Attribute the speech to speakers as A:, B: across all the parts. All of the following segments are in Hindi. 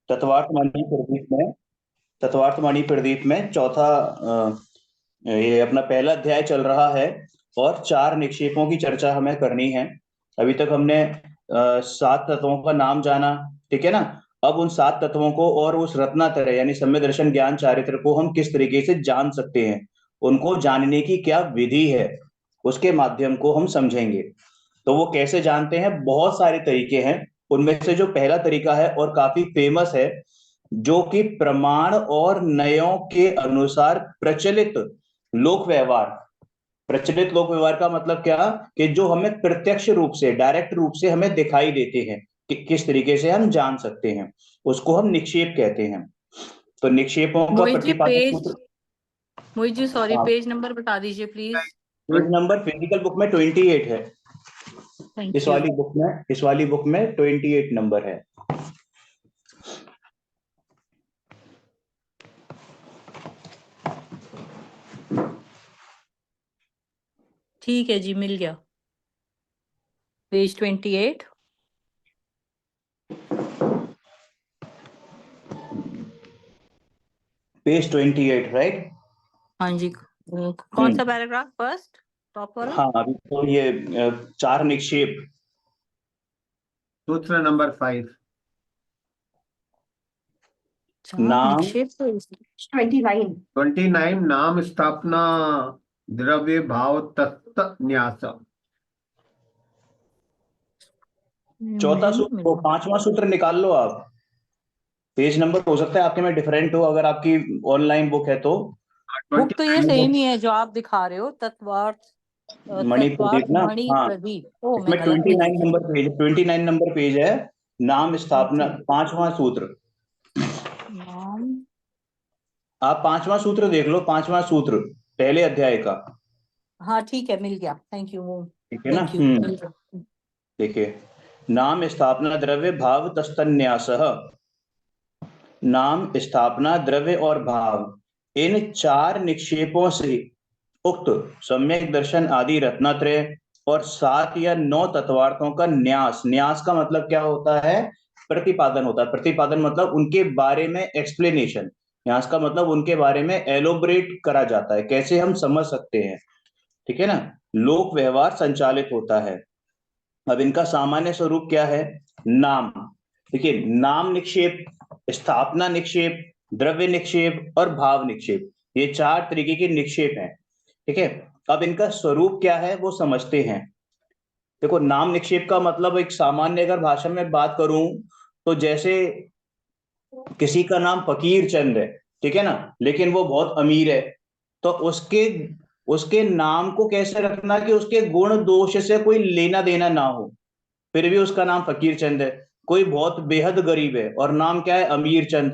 A: तत्वार्थमानी प्रदीप में तत्वार्थमानी प्रदीप में चौथा ये अपना पहला अध्याय चल रहा है और चार निक्षेपों की चर्चा हमें करनी है। अभी तक हमने सात तत्वों का नाम जाना, ठीक है ना। अब उन सात तत्वों को और उस रत्नात्रय यानी सम्यक दर्शन ज्ञान चारित्र को हम किस तरीके से जान सकते हैं, उनको जानने की क्या विधि है, उसके माध्यम को हम समझेंगे। तो वो कैसे जानते हैं, बहुत सारे तरीके हैं। उनमें से जो पहला तरीका है और काफी फेमस है, जो कि प्रमाण और नयों के अनुसार लोक व्यवहार प्रचलित लोक व्यवहार का मतलब क्या, कि जो हमें प्रत्यक्ष रूप से डायरेक्ट रूप से हमें दिखाई देते हैं कि किस तरीके से हम जान सकते हैं, उसको हम निक्षेप कहते हैं। तो निक्षेपों का
B: मोहित जी
A: प्रतिपादक
B: पेज,
A: सूत्र।
B: मोहित जी सॉरी,
A: हाँ,
B: पेज नंबर बता दीजिए please.
A: Page number physical book में 28 है।
B: Thank you.
A: इस वाली बुक में 28 नंबर है।
B: ठीक है जी, मिल गया। पेज 28।
A: Page 28, right.
B: हाँ जी, कौन सा पैराग्राफ? फर्स्ट, टॉप वाला।
A: हाँ, अभी तो ये चार निक्षेप।
C: सूत्र नंबर 5।
B: चार
A: नाम
B: निक्षेप तो
C: 29 नाम स्थापना द्रव्य भाव तत्व न्यास।
A: चौथा
B: मुझे नहीं
A: सूत्र, वो
B: मिला।
A: पांचवा सूत्र निकाल लो आप। पेज नंबर हो सकता है आपके में डिफरेंट हो, अगर आपकी ऑनलाइन बुक है तो।
B: बुक तो ये
C: 29
B: सेम ही है जो आप दिखा रहे हो,
A: मणि प्रदीप
B: तत्वार्थ
A: ना,
B: मणि
A: हाँ।
B: प्रदीप। ओ,
A: इसमें
B: मैं गलत में
A: 29
B: देख रही
A: नंबर पेज, 29 नंबर पेज है। नाम स्थापना,
B: हूँ।
A: पांचवा सूत्र।
B: नाम।
A: आप पांचवा सूत्र देख लो, पांचवा सूत्र पहले अध्याय का।
B: हाँ ठीक है, मिल गया। Thank you.
A: ठीक है ना।
B: थैंक यू, मिल गया।
A: देखिए, नाम स्थापना द्रव्य भाव तस्तन्यास। नाम स्थापना द्रव्य और भाव, इन चार निक्षेपों से उक्त सम्यक दर्शन आदि रत्नात्रय और सात या नौ तत्वार्थों का न्यास। न्यास का मतलब क्या होता है, प्रतिपादन होता है। प्रतिपादन मतलब उनके बारे में एक्सप्लेनेशन। न्यास का मतलब उनके बारे में एलोबरेट करा जाता है, कैसे हम समझ सकते हैं, ठीक है ना। लोक व्यवहार संचालित होता है। अब इनका सामान्य स्वरूप क्या है। नाम, देखिए, नाम निक्षेप, स्थापना निक्षेप, द्रव्य निक्षेप और भाव निक्षेप, ये चार तरीके के निक्षेप हैं, ठीक है। अब इनका स्वरूप क्या है वो समझते हैं। देखो, नाम निक्षेप का मतलब, एक सामान्य अगर भाषा में बात करूं, तो जैसे किसी का नाम फकीर चंद है, ठीक है ना, लेकिन वो बहुत अमीर है, तो उसके उसके नाम को कैसे रखना कि उसके गुण दोष से कोई लेना देना ना हो, फिर भी उसका नाम फकीर चंद है। कोई बहुत बेहद गरीब है और नाम क्या है, अमीर चंद,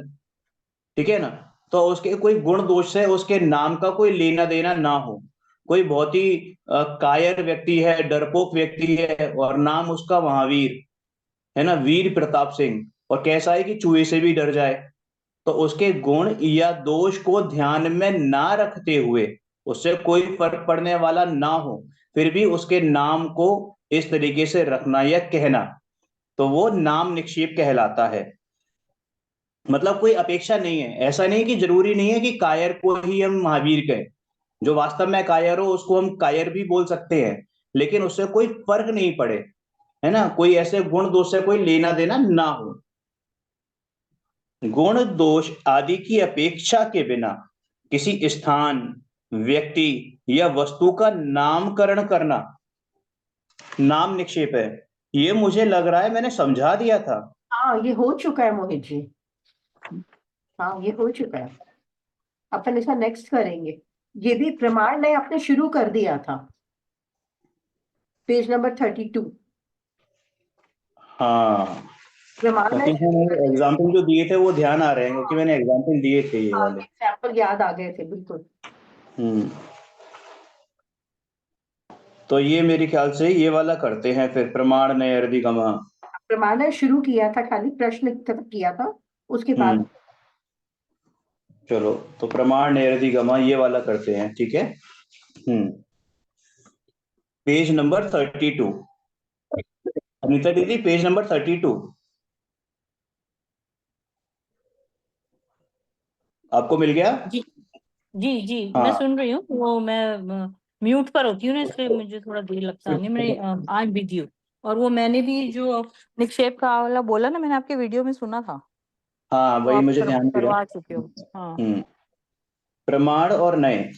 A: ठीक है ना, तो उसके कोई गुण दोष से उसके नाम का कोई लेना देना ना हो। कोई बहुत ही कायर व्यक्ति है, डरपोक व्यक्ति है और नाम उसका महावीर है ना, वीर प्रताप सिंह, और कैसा है कि चूहे से भी डर जाए, तो उसके गुण या दोष को ध्यान में ना रखते हुए, उससे कोई फर्क पड़ने वाला ना हो, फिर भी उसके नाम को इस तरीके से रखना या कहना, तो वो नाम निक्षेप कहलाता है। मतलब कोई अपेक्षा नहीं है, ऐसा नहीं कि जरूरी नहीं है कि कायर को ही हम महावीर कहें। जो वास्तव में कायर हो उसको हम कायर भी बोल सकते हैं, लेकिन उससे कोई फर्क नहीं पड़े, है ना, कोई ऐसे गुण दोष से कोई लेना देना ना हो। गुण दोष आदि की अपेक्षा के बिना किसी स्थान, व्यक्ति या वस्तु का नामकरण करना नाम निक्षेप है। ये मुझे लग रहा है मैंने समझा दिया था।
D: हाँ, ये हो चुका है मोहित जी। हाँ, ये हो चुका है। अपन इसका नेक्स्ट करेंगे। ये भी प्रमाण ने आपने शुरू कर दिया था, पेज नंबर 32।
A: हाँ,
D: प्रमाण ने
A: क्योंकि मैंने एग्जाम्पल जो दिए थे वो ध्यान आ रहे हैं, क्योंकि मैंने एग्जाम्पल दिए थे ये वाले।
D: एग्जाम्पल याद आ गए थे, बिल्कुल।
A: हम्म तो ये मेरे ख्याल से ये वाला करते हैं फिर, प्रमाण नय अर्धिगम।
D: प्रमाण ने शुरू किया था, खाली प्रश्न तक किया था, उसके बाद
A: चलो, तो प्रमाण नय अर्धिगम ये वाला करते हैं, ठीक है। हम्म पेज नंबर 32। अनीता दीदी, पेज नंबर 32। आपको मिल गया?
B: जी जी जी, मैं
A: हाँ
B: सुन रही हूँ। वो मैं म्यूट पर होती हूँ ना, इसलिए मुझे थोड़ा देर लगता है। नहीं, मैं आई एम विद यू। और वो मैंने भी जो निक्षेप का वाला बोला ना, मैंने आपके वीडियो में सुना था।
A: हाँ,
B: वो
A: वही
B: आप
A: मुझे ध्यान भी
B: करवा
A: रहा।
B: चुके हो। हाँ।
A: प्रमाण और नए,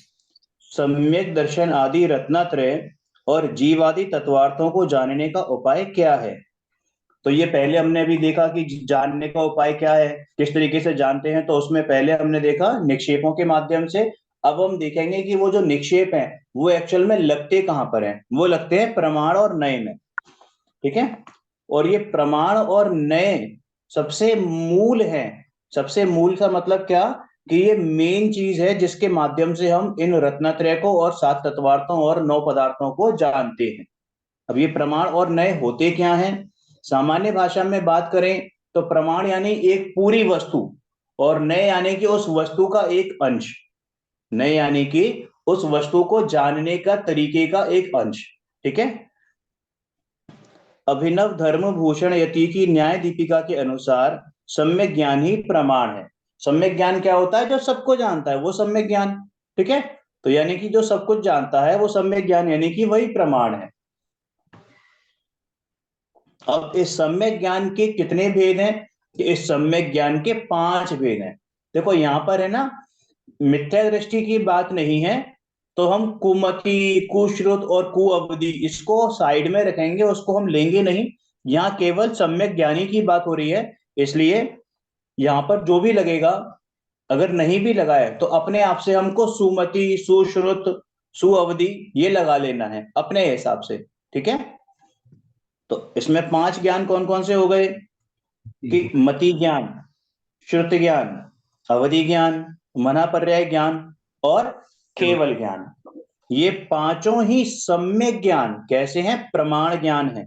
A: सम्यक दर्शन आदि रत्नात्रय और जीवादि तत्वार्थों को जानने का उपाय क्या है? तो ये पहले हमने अभी देखा कि जानने का उपाय क्या है, किस तरीके से जानते हैं। तो उसमें पहले हमने देखा निक्षेपों के माध्यम से। अब हम देखेंगे कि वो जो निक्षेप हैं वो एक्चुअल में लगते कहाँ पर हैं। वो लगते हैं प्रमाण और नए में। ठीक है। और ये प्रमाण और नए सबसे मूल है। सबसे मूल का मतलब क्या, कि ये मेन चीज है जिसके माध्यम से हम इन रत्नत्रय को और सात तत्वार्थों और नौ पदार्थों को जानते हैं। अब ये प्रमाण और नए होते क्या हैं? सामान्य भाषा में बात करें तो प्रमाण यानी एक पूरी वस्तु, और नए यानी कि उस वस्तु का एक अंश। नए यानी कि उस वस्तु को जानने का तरीके का एक अंश। ठीक है। अभिनव धर्म भूषण यति की न्याय दीपिका के अनुसार सम्यक ज्ञान ही प्रमाण है। सम्यक ज्ञान क्या होता है? जो सबको जानता है वो सम्यक ज्ञान। ठीक है। तो यानी कि जो सब कुछ जानता है वो सम्यक ज्ञान, यानी कि वही प्रमाण है। अब इस सम्यक ज्ञान के कितने भेद हैं? कि इस सम्यक ज्ञान के 5 भेद हैं। देखो यहां पर है ना, मिथ्या दृष्टि की बात नहीं है। तो हम कुमति, कुश्रुत और कुअवधि इसको साइड में रखेंगे, उसको हम लेंगे नहीं। यहाँ केवल सम्यक ज्ञानी की बात हो रही है। इसलिए यहाँ पर जो भी लगेगा, अगर नहीं भी लगाए तो अपने आप से हमको सुमति, सुश्रुत, सुअवधि ये लगा लेना है अपने हिसाब से। ठीक है। तो इसमें 5 ज्ञान कौन कौन से हो गए? कि मति ज्ञान, श्रुति ज्ञान, अवधि ज्ञान, मना पर्याय ज्ञान और केवल ज्ञान। ये पांचों ही सम्यक ज्ञान कैसे हैं? प्रमाण ज्ञान है।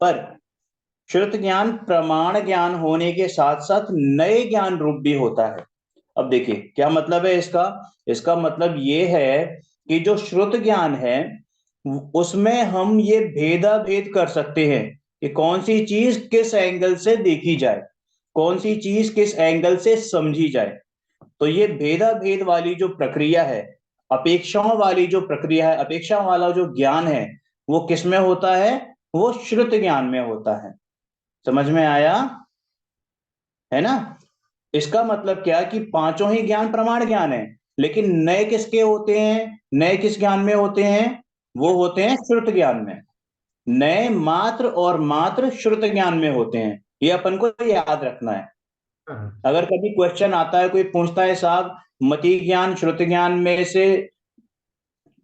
A: पर श्रुत ज्ञान प्रमाण ज्ञान होने के साथ साथ नए ज्ञान रूप भी होता है। अब देखिए क्या मतलब है इसका। इसका मतलब ये है कि जो श्रुत ज्ञान है उसमें हम ये भेदा भेद कर सकते हैं कि कौन सी चीज किस एंगल से देखी जाए, कौन सी चीज किस एंगल से समझी जाए। तो ये भेदा भेद वाली जो प्रक्रिया है, अपेक्षाओं वाली जो प्रक्रिया है, अपेक्षा वाला जो ज्ञान है, वो किस में होता है? वो श्रुत ज्ञान में होता है। समझ में आया है ना? इसका मतलब क्या, कि पांचों ही ज्ञान प्रमाण ज्ञान है, लेकिन नए किसके होते हैं? नए किस ज्ञान में होते हैं? वो होते हैं श्रुत ज्ञान में। नए मात्र और मात्र श्रुत ज्ञान में होते हैं। ये अपन को याद रखना है। अगर कभी क्वेश्चन आता है, कोई पूछता है साहब मति ज्ञान श्रुत ज्ञान में से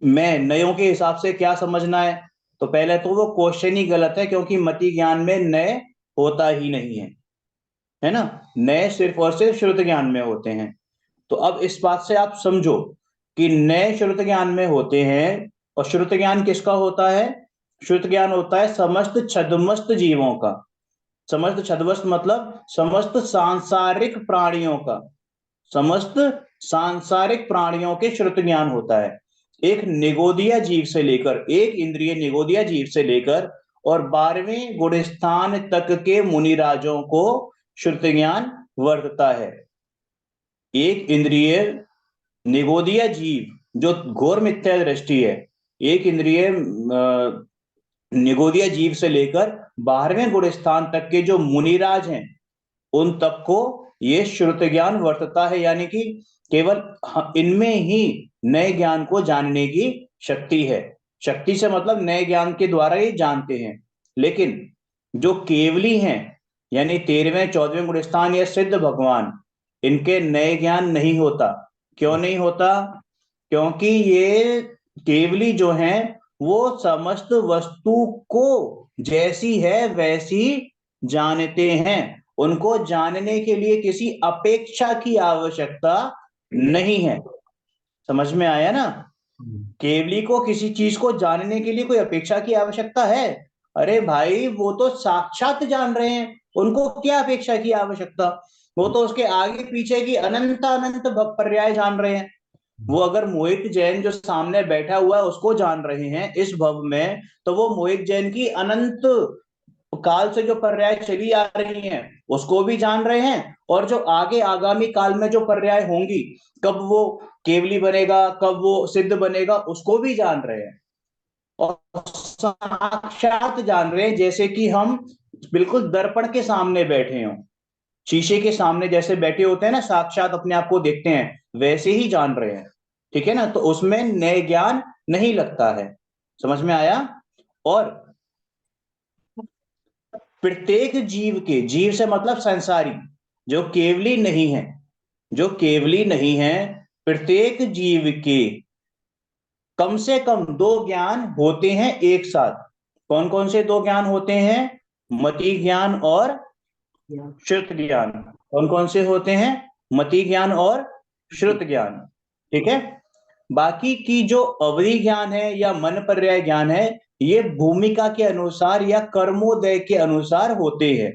A: मैं नयों के हिसाब से क्या समझना है, तो पहले तो वो क्वेश्चन ही गलत है, क्योंकि मति ज्ञान में नए होता ही नहीं है ना। नए सिर्फ और सिर्फ श्रुत ज्ञान में होते हैं। तो अब इस बात से आप समझो कि नए श्रुत ज्ञान में होते हैं। और श्रुत ज्ञान किसका होता है? श्रुत ज्ञान होता है समस्त छद्मस्त जीवों का। समस्त छद्मस्त मतलब समस्त सांसारिक प्राणियों का। समस्त सांसारिक प्राणियों के श्रुत ज्ञान होता है। एक निगोदिया जीव से लेकर, एक इंद्रिय निगोदिया जीव से लेकर और 12वें गुणस्थान तक के मुनिराजों को श्रुत ज्ञान वर्तता है। एक इंद्रिय निगोदिया जीव जो घोर मिथ्या दृष्टि है, एक इंद्रिय निगोदिया जीव से लेकर 12वें गुणस्थान तक के जो मुनिराज हैं उन तक को ये श्रुत ज्ञान वर्तता है। यानी कि केवल इनमें ही नए ज्ञान को जानने की शक्ति है। शक्ति से मतलब नए ज्ञान के द्वारा ही जानते हैं। लेकिन जो केवली हैं, यानी 13वें 14वें गुणस्थान या सिद्ध भगवान, इनके नए ज्ञान नहीं होता। क्यों नहीं होता? क्योंकि ये केवली जो हैं वो समस्त वस्तु को जैसी है वैसी जानते हैं। उनको जानने के लिए किसी अपेक्षा की आवश्यकता नहीं है। समझ में आया ना? केवली को किसी चीज को जानने के लिए कोई अपेक्षा की आवश्यकता है? अरे भाई वो तो साक्षात जान रहे हैं, उनको क्या अपेक्षा की आवश्यकता। वो तो उसके आगे पीछे की अनंत अनंत पर्याय जान रहे हैं। वो अगर मोहित जैन जो सामने बैठा हुआ है उसको जान रहे हैं इस भव में, तो वो मोहित जैन की अनंत काल से जो पर्याय चली आ रही हैं उसको भी जान रहे हैं, और जो आगे आगामी काल में जो पर्याय होंगी, कब वो केवली बनेगा, कब वो सिद्ध बनेगा, उसको भी जान रहे हैं। और साक्षात जान रहे हैं, जैसे कि हम बिल्कुल दर्पण के सामने बैठे हों, शीशे के सामने जैसे बैठे होते हैं ना, साक्षात अपने आप को देखते हैं, वैसे ही जान रहे हैं। ठीक है ना, तो उसमें नए ज्ञान नहीं लगता है। समझ में आया? और प्रत्येक जीव के, जीव से मतलब संसारी, जो केवली नहीं है, जो केवली नहीं है, प्रत्येक जीव के कम से कम 2 ज्ञान होते हैं एक साथ। कौन कौन से 2 ज्ञान होते हैं? मति ज्ञान और श्रुत ज्ञान। कौन कौन से होते हैं? मति ज्ञान और श्रुत ज्ञान। ठीक है। बाकी की जो अवधि ज्ञान है या मन पर्याय ज्ञान है, ये भूमिका के अनुसार या कर्मोदय के अनुसार होते हैं।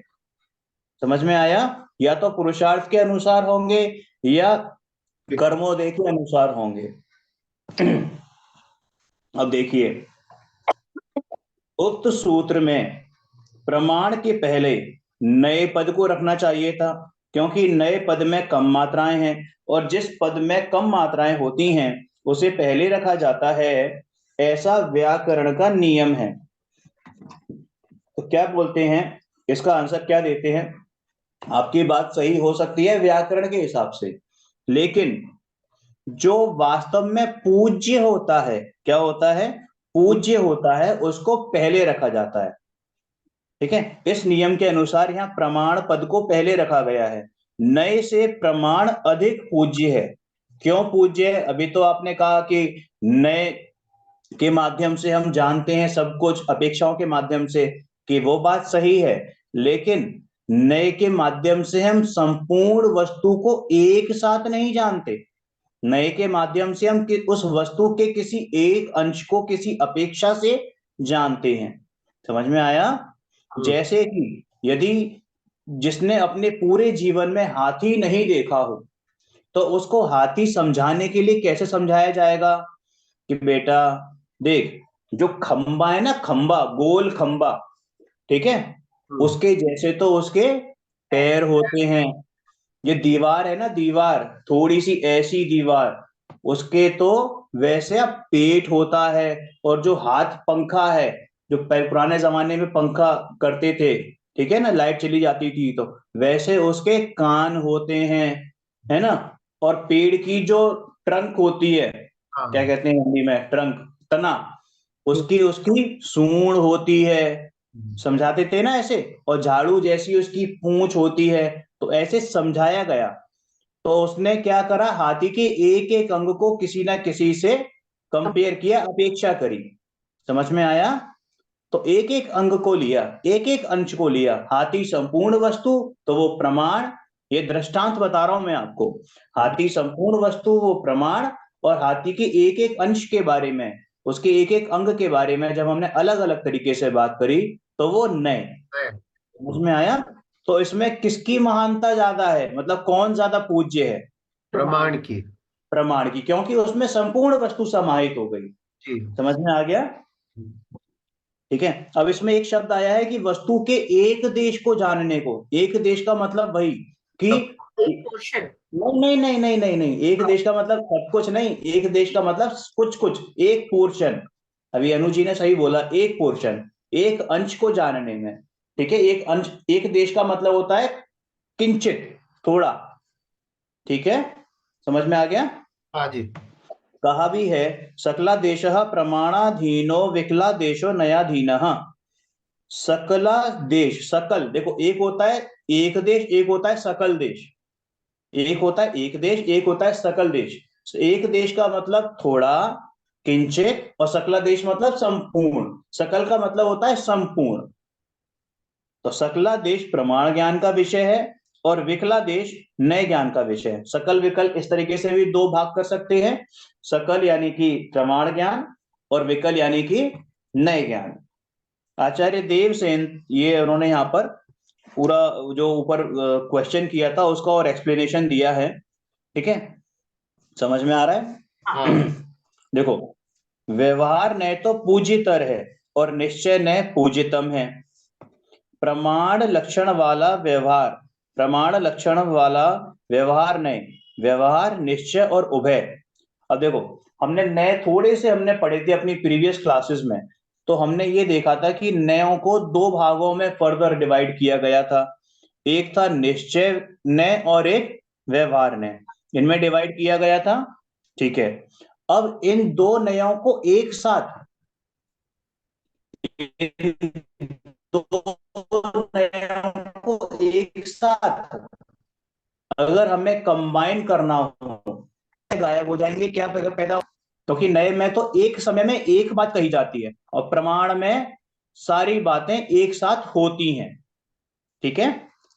A: समझ में आया? या तो पुरुषार्थ के अनुसार होंगे या कर्मोदय के अनुसार होंगे। अब देखिए, उक्त सूत्र में प्रमाण के पहले नए पद को रखना चाहिए था, क्योंकि नए पद में कम मात्राएं हैं, और जिस पद में कम मात्राएं होती हैं उसे पहले रखा जाता है, ऐसा व्याकरण का नियम है। तो क्या बोलते हैं, इसका आंसर क्या देते हैं? आपकी बात सही हो सकती है व्याकरण के हिसाब से, लेकिन जो वास्तव में पूज्य होता है, क्या होता है? पूज्य होता है, उसको पहले रखा जाता है। ठीक है, इस नियम के अनुसार यहाँ प्रमाण पद को पहले रखा गया है। नए से प्रमाण अधिक पूज्य है। क्यों पूज्य है? अभी तो आपने कहा कि नए के माध्यम से हम जानते हैं सब कुछ, अपेक्षाओं के माध्यम से, कि वो बात सही है, लेकिन नए के माध्यम से हम संपूर्ण वस्तु को एक साथ नहीं जानते। नए के माध्यम से हम उस वस्तु के किसी एक अंश को किसी अपेक्षा से जानते हैं। समझ में आया? जैसे कि यदि जिसने अपने पूरे जीवन में हाथी नहीं देखा हो, तो उसको हाथी समझाने के लिए कैसे समझाया जाएगा कि बेटा देख, जो खंबा है ना, खंबा, गोल खंबा, ठीक है, उसके जैसे तो उसके पैर होते हैं। ये दीवार है ना, दीवार, थोड़ी सी ऐसी दीवार, उसके तो वैसे अब पेट होता है। और जो हाथ पंखा है, जो पुराने जमाने में पंखा करते थे, ठीक है ना, लाइट चली जाती थी तो वैसे उसके कान होते हैं, है ना। और पेड़ की जो ट्रंक होती है, क्या कहते हैं हिंदी में, ट्रंक, तना, उसकी उसकी सूंड होती है। समझाते थे ना ऐसे। और झाड़ू जैसी उसकी पूंछ होती है। तो ऐसे समझाया गया। तो उसने क्या करा, हाथी के एक एक अंग को किसी ना किसी से कंपेयर किया, अपेक्षा करी। समझ में आया? तो एक एक अंग को लिया, एक एक अंश को लिया। हाथी संपूर्ण वस्तु, तो वो प्रमाण। ये दृष्टांत बता रहा हूं मैं आपको। हाथी संपूर्ण वस्तु, वो प्रमाण। और हाथी के एक एक अंश के बारे में, उसके एक एक अंग के बारे में जब हमने अलग अलग तरीके से बात करी, तो वो नए। समझ में आया? तो इसमें किसकी महानता ज्यादा है, मतलब कौन ज्यादा पूज्य है?
C: प्रमाण की।
A: प्रमाण की, क्योंकि उसमें संपूर्ण वस्तु समाहित हो गई।
C: जी।
A: समझ में आ गया? ठीक है। अब इसमें एक शब्द आया है कि वस्तु के एक देश को जानने को। एक देश का मतलब वही कि
D: पोर्शन।
A: नहीं नहीं नहीं नहीं नहीं, एक देश का मतलब सब कुछ नहीं, एक देश का मतलब कुछ कुछ, एक पोर्शन। अभी अनु जी ने सही बोला, एक पोर्शन, एक अंश को जानने में। ठीक है, एक अंश, एक देश का मतलब होता है किंचित, थोड़ा। ठीक है, समझ में आ गया?
C: हाँ जी।
A: कहा भी है, सकला देशः प्रमाणाधीनो विकला देशो नयाधीनः। सकला देश, सकल, देखो एक होता है एक देश, एक होता है सकल देश। एक होता है एक देश, एक होता है सकल देश। एक देश का मतलब थोड़ा, किंचित, और सकला देश मतलब संपूर्ण। सकल का मतलब होता है संपूर्ण। तो सकला देश प्रमाण ज्ञान का विषय है, और विकला देश नए ज्ञान का विषय है। सकल विकल इस तरीके से भी 2 भाग कर सकते हैं। सकल यानी कि प्रमाण ज्ञान, और विकल यानी कि नए ज्ञान। आचार्य देवसेन, ये उन्होंने यहाँ पर पूरा जो ऊपर क्वेश्चन किया था उसका और एक्सप्लेनेशन दिया है। ठीक है, समझ में आ रहा है?
C: हाँ।
A: देखो, व्यवहार न तो पूज्यतर है और निश्चय न पूज्यतम है। प्रमाण लक्षण वाला व्यवहार, प्रमाण लक्षण वाला व्यवहार नहीं, व्यवहार निश्चय और उभय। अब देखो, हमने नए थोड़े से हमने पढ़े थे अपनी प्रीवियस क्लासेस में, तो हमने ये देखा था कि नयों को दो भागों में फर्दर डिवाइड किया गया था। एक था निश्चय नय और एक व्यवहार नय, इनमें डिवाइड किया गया था। ठीक है, अब इन दो नयों को एक साथ, दो नयों को एक साथ अगर हमें कंबाइन करना हो, गायब हो जाएंगे, क्या पैदा, क्योंकि नए में तो एक समय में एक बात कही जाती है और प्रमाण में सारी बातें एक साथ होती हैं। ठीक है,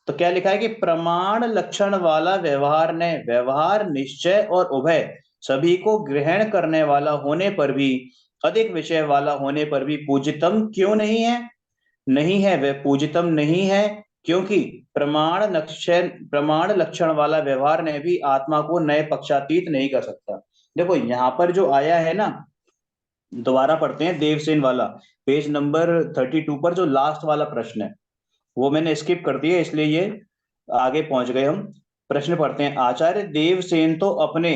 A: तो क्या लिखा है कि प्रमाण लक्षण वाला व्यवहार ने, व्यवहार निश्चय और उभय सभी को ग्रहण करने वाला होने पर भी, अधिक विषय वाला होने पर भी पूज्यतम क्यों नहीं है? नहीं है, वह पूज्यतम नहीं है क्योंकि प्रमाण लक्षण वाला व्यवहार ने भी आत्मा को नए पक्षातीत नहीं कर सकता। देखो यहां पर जो आया है ना, दोबारा पढ़ते हैं, देवसेन वाला पेज नंबर 32 पर जो लास्ट वाला प्रश्न है वो मैंने स्किप कर दिया, इसलिए ये आगे पहुंच गए हम। प्रश्न पढ़ते हैं, आचार्य देवसेन तो अपने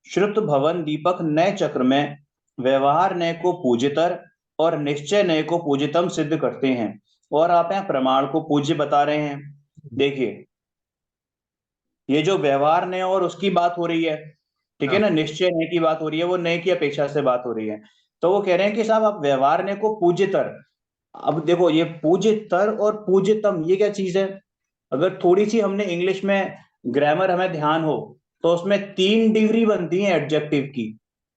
A: श्रुत भवन दीपक नए चक्र में व्यवहार नय को पूज्यतर और निश्चय नय को पूज्यतम सिद्ध करते हैं, और आप यहाँ प्रमाण को पूज्य बता रहे हैं। देखिए, ये जो व्यवहार नय और उसकी बात हो रही है, ठीक है ना, निश्चय नय की बात हो रही है, वो नय की अपेक्षा से बात हो रही है। तो वो कह रहे हैं कि साहब आप व्यवहार नय को पूज्यतर, अब देखो ये पूज्यतर और पूज्यतम ये क्या चीज है? अगर थोड़ी सी हमने इंग्लिश में ग्रामर हमें ध्यान हो तो उसमें 3 डिग्री बनती है एडजेक्टिव की,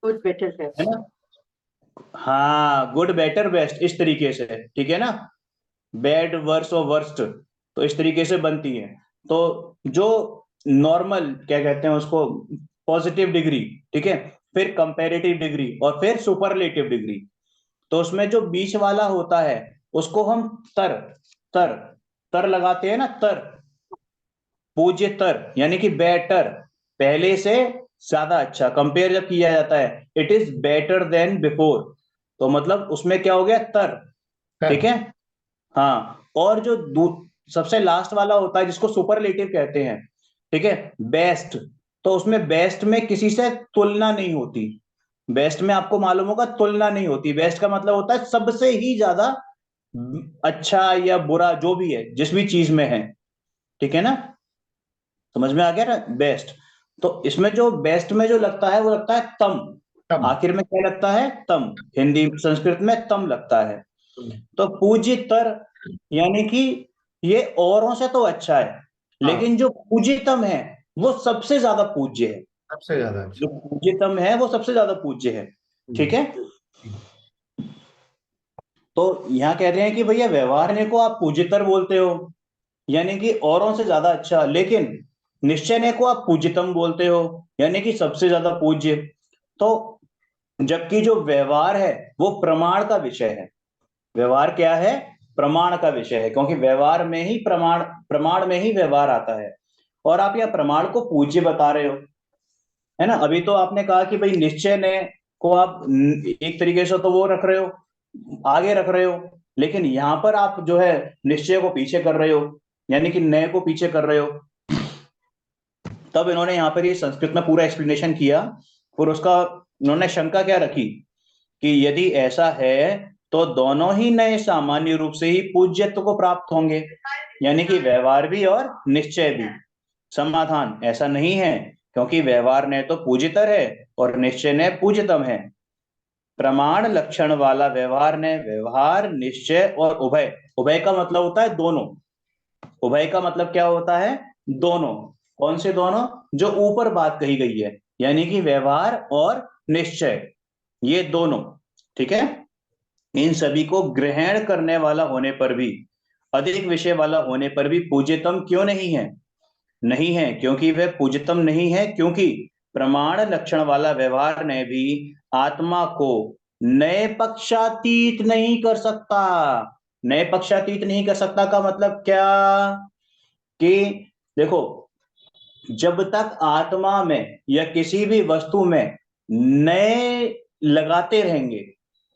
D: गुड बेटर
A: है
D: बेस्ट।
A: ना? हाँ, गुड बेटर बेस्ट इस तरीके से, ठीक है ना, बैड वर्स और वर्स्ट, तो इस तरीके से बनती है। तो जो नॉर्मल क्या कहते हैं उसको, पॉजिटिव डिग्री, ठीक है, फिर कंपैरेटिव डिग्री और फिर सुपरलेटिव डिग्री। तो उसमें जो बीच वाला होता है उसको हम तर तर तर लगाते हैं ना, तर, पूज्य तर यानी कि बेटर, पहले से ज्यादा अच्छा, कंपेयर जब किया जाता है, it is better than before, तो मतलब उसमें क्या हो गया, तर। ठीक है, हाँ, और जो सबसे लास्ट वाला होता है जिसको सुपरलेटिव कहते हैं, ठीक है, बेस्ट, तो उसमें बेस्ट में किसी से तुलना नहीं होती, बेस्ट में आपको मालूम होगा तुलना नहीं होती, बेस्ट का मतलब होता है सबसे ही ज्यादा अच्छा या बुरा जो भी है जिस भी चीज में है, ठीक है ना, समझ में आ गया ना, बेस्ट। तो इसमें जो बेस्ट में जो लगता है वो लगता है तम, आखिर में क्या लगता है, तम, हिंदी संस्कृत में तम लगता है। तो पूज्यतर यानी कि ये औरों से तो अच्छा है, लेकिन जो पूज्यतम है वो सबसे ज्यादा पूज्य है,
C: सबसे ज्यादा
A: जो पूज्यतम है वो सबसे ज्यादा पूज्य है। ठीक है, तो यहाँ कह रहे हैं कि भैया व्यवहार को आप पूज्यतर बोलते हो यानी कि औरों से ज्यादा अच्छा, लेकिन निश्चय को आप पूज्यतम बोलते हो यानी कि सबसे ज्यादा पूज्य। तो जबकि जो व्यवहार है वो प्रमाण का विषय है, व्यवहार क्या है, प्रमाण का विषय है, क्योंकि व्यवहार में ही प्रमाण में ही व्यवहार आता है, और आप यह प्रमाण को पूज्य बता रहे हो, है ना। अभी तो आपने कहा कि भाई निश्चय ने को आप एक तरीके से तो वो रख रहे हो, आगे रख रहे हो, लेकिन यहां पर आप जो है निश्चय को पीछे कर रहे हो, यानी कि नए को पीछे कर रहे हो। तब इन्होंने यहाँ पर ये संस्कृत में पूरा एक्सप्लेनेशन किया, और उसका इन्होंने शंका क्या रखी कि यदि ऐसा है तो दोनों ही नए सामान्य रूप से ही पूज्यत्व को प्राप्त होंगे, यानी कि व्यवहार भी और निश्चय भी। समाधान, ऐसा नहीं है, क्योंकि व्यवहार ने तो पूज्यतर है और निश्चय ने पूज्यतम है। प्रमाण लक्षण वाला व्यवहार ने व्यवहार निश्चय और उभय, उभय का मतलब होता है दोनों, उभय का मतलब क्या होता है, दोनों। कौन से दोनों? जो ऊपर बात कही गई है, यानी कि व्यवहार और निश्चय, ये दोनों, ठीक है, इन सभी को ग्रहण करने वाला होने पर भी, अधिक विषय वाला होने पर भी पूज्यतम क्यों नहीं है? नहीं है क्योंकि वह पूज्यतम नहीं है, क्योंकि प्रमाण लक्षण वाला व्यवहार ने भी आत्मा को नए पक्षातीत नहीं कर सकता। नए पक्षातीत नहीं कर सकता का मतलब क्या, कि देखो, जब तक आत्मा में या किसी भी वस्तु में नए लगाते रहेंगे,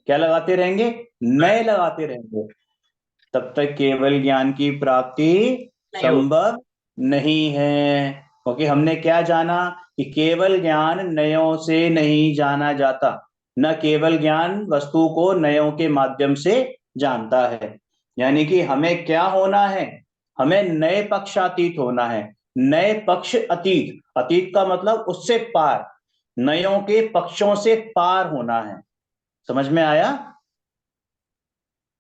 A: क्या लगाते रहेंगे, नए लगाते रहेंगे, तब तक केवल ज्ञान की प्राप्ति संभव नहीं है। क्योंकि हमने क्या जाना कि केवल ज्ञान नयों से नहीं जाना जाता, न केवल ज्ञान वस्तु को नयों के माध्यम से जानता है। यानी कि हमें क्या होना है, हमें नए पक्षातीत होना है, नए पक्ष अतीत, अतीत का मतलब उससे पार, नयों के पक्षों से पार होना है। समझ में आया?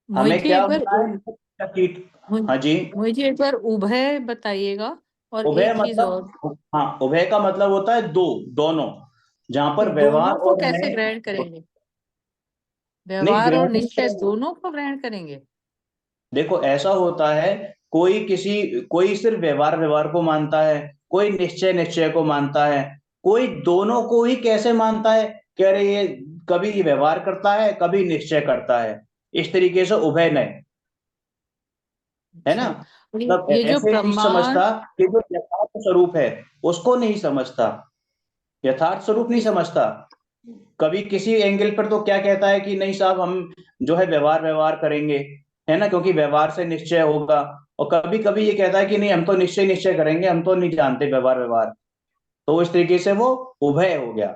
B: मोहित
A: हमें
B: जी
A: क्या
B: एक बार
A: होना है? अतीत। हाँ जी।
B: मोहित जी एक बार उभय बताइएगा, और
A: उभय
B: एक चीज और,
A: मतलब, हाँ, उभय का मतलब होता है दो, दोनों, जहां
B: तो
A: पर व्यवहार
B: दोनों को
A: और
B: कैसे
A: नए।
B: ग्रहण करेंगे?
A: नहीं,
B: व्यवहार और
A: ग्रहण नहीं
B: निश्चय
A: करेंगे।
B: दोनों को ग्रहण करेंगे?
A: देखो ऐसा होता है, कोई सिर्फ व्यवहार व्यवहार को मानता है, कोई निश्चय निश्चय को मानता है, कोई दोनों को ही कैसे मानता है कि अरे ये कभी व्यवहार करता है, कभी निश्चय करता है। इस तरीके से उभय नय, है ना?
B: अच्छा, और
A: मतलब
B: ये जो
A: ऐसे नहीं
B: प्रमाण,
A: समझता कि जो यथार्थ स्वरूप है उसको नहीं समझता, यथार्थ स्वरूप नहीं समझता। कभी किसी एंगल पर तो क्या कहता है कि नहीं साहब, हम जो है व्यवहार व्यवहार करेंगे, है ना, क्योंकि व्यवहार से निश्चय होगा। और कभी कभी ये कहता है कि नहीं, हम तो निश्चय निश्चय करेंगे, हम तो नहीं जानते व्यवहार व्यवहार। तो इस तरीके से वो उभय हो गया।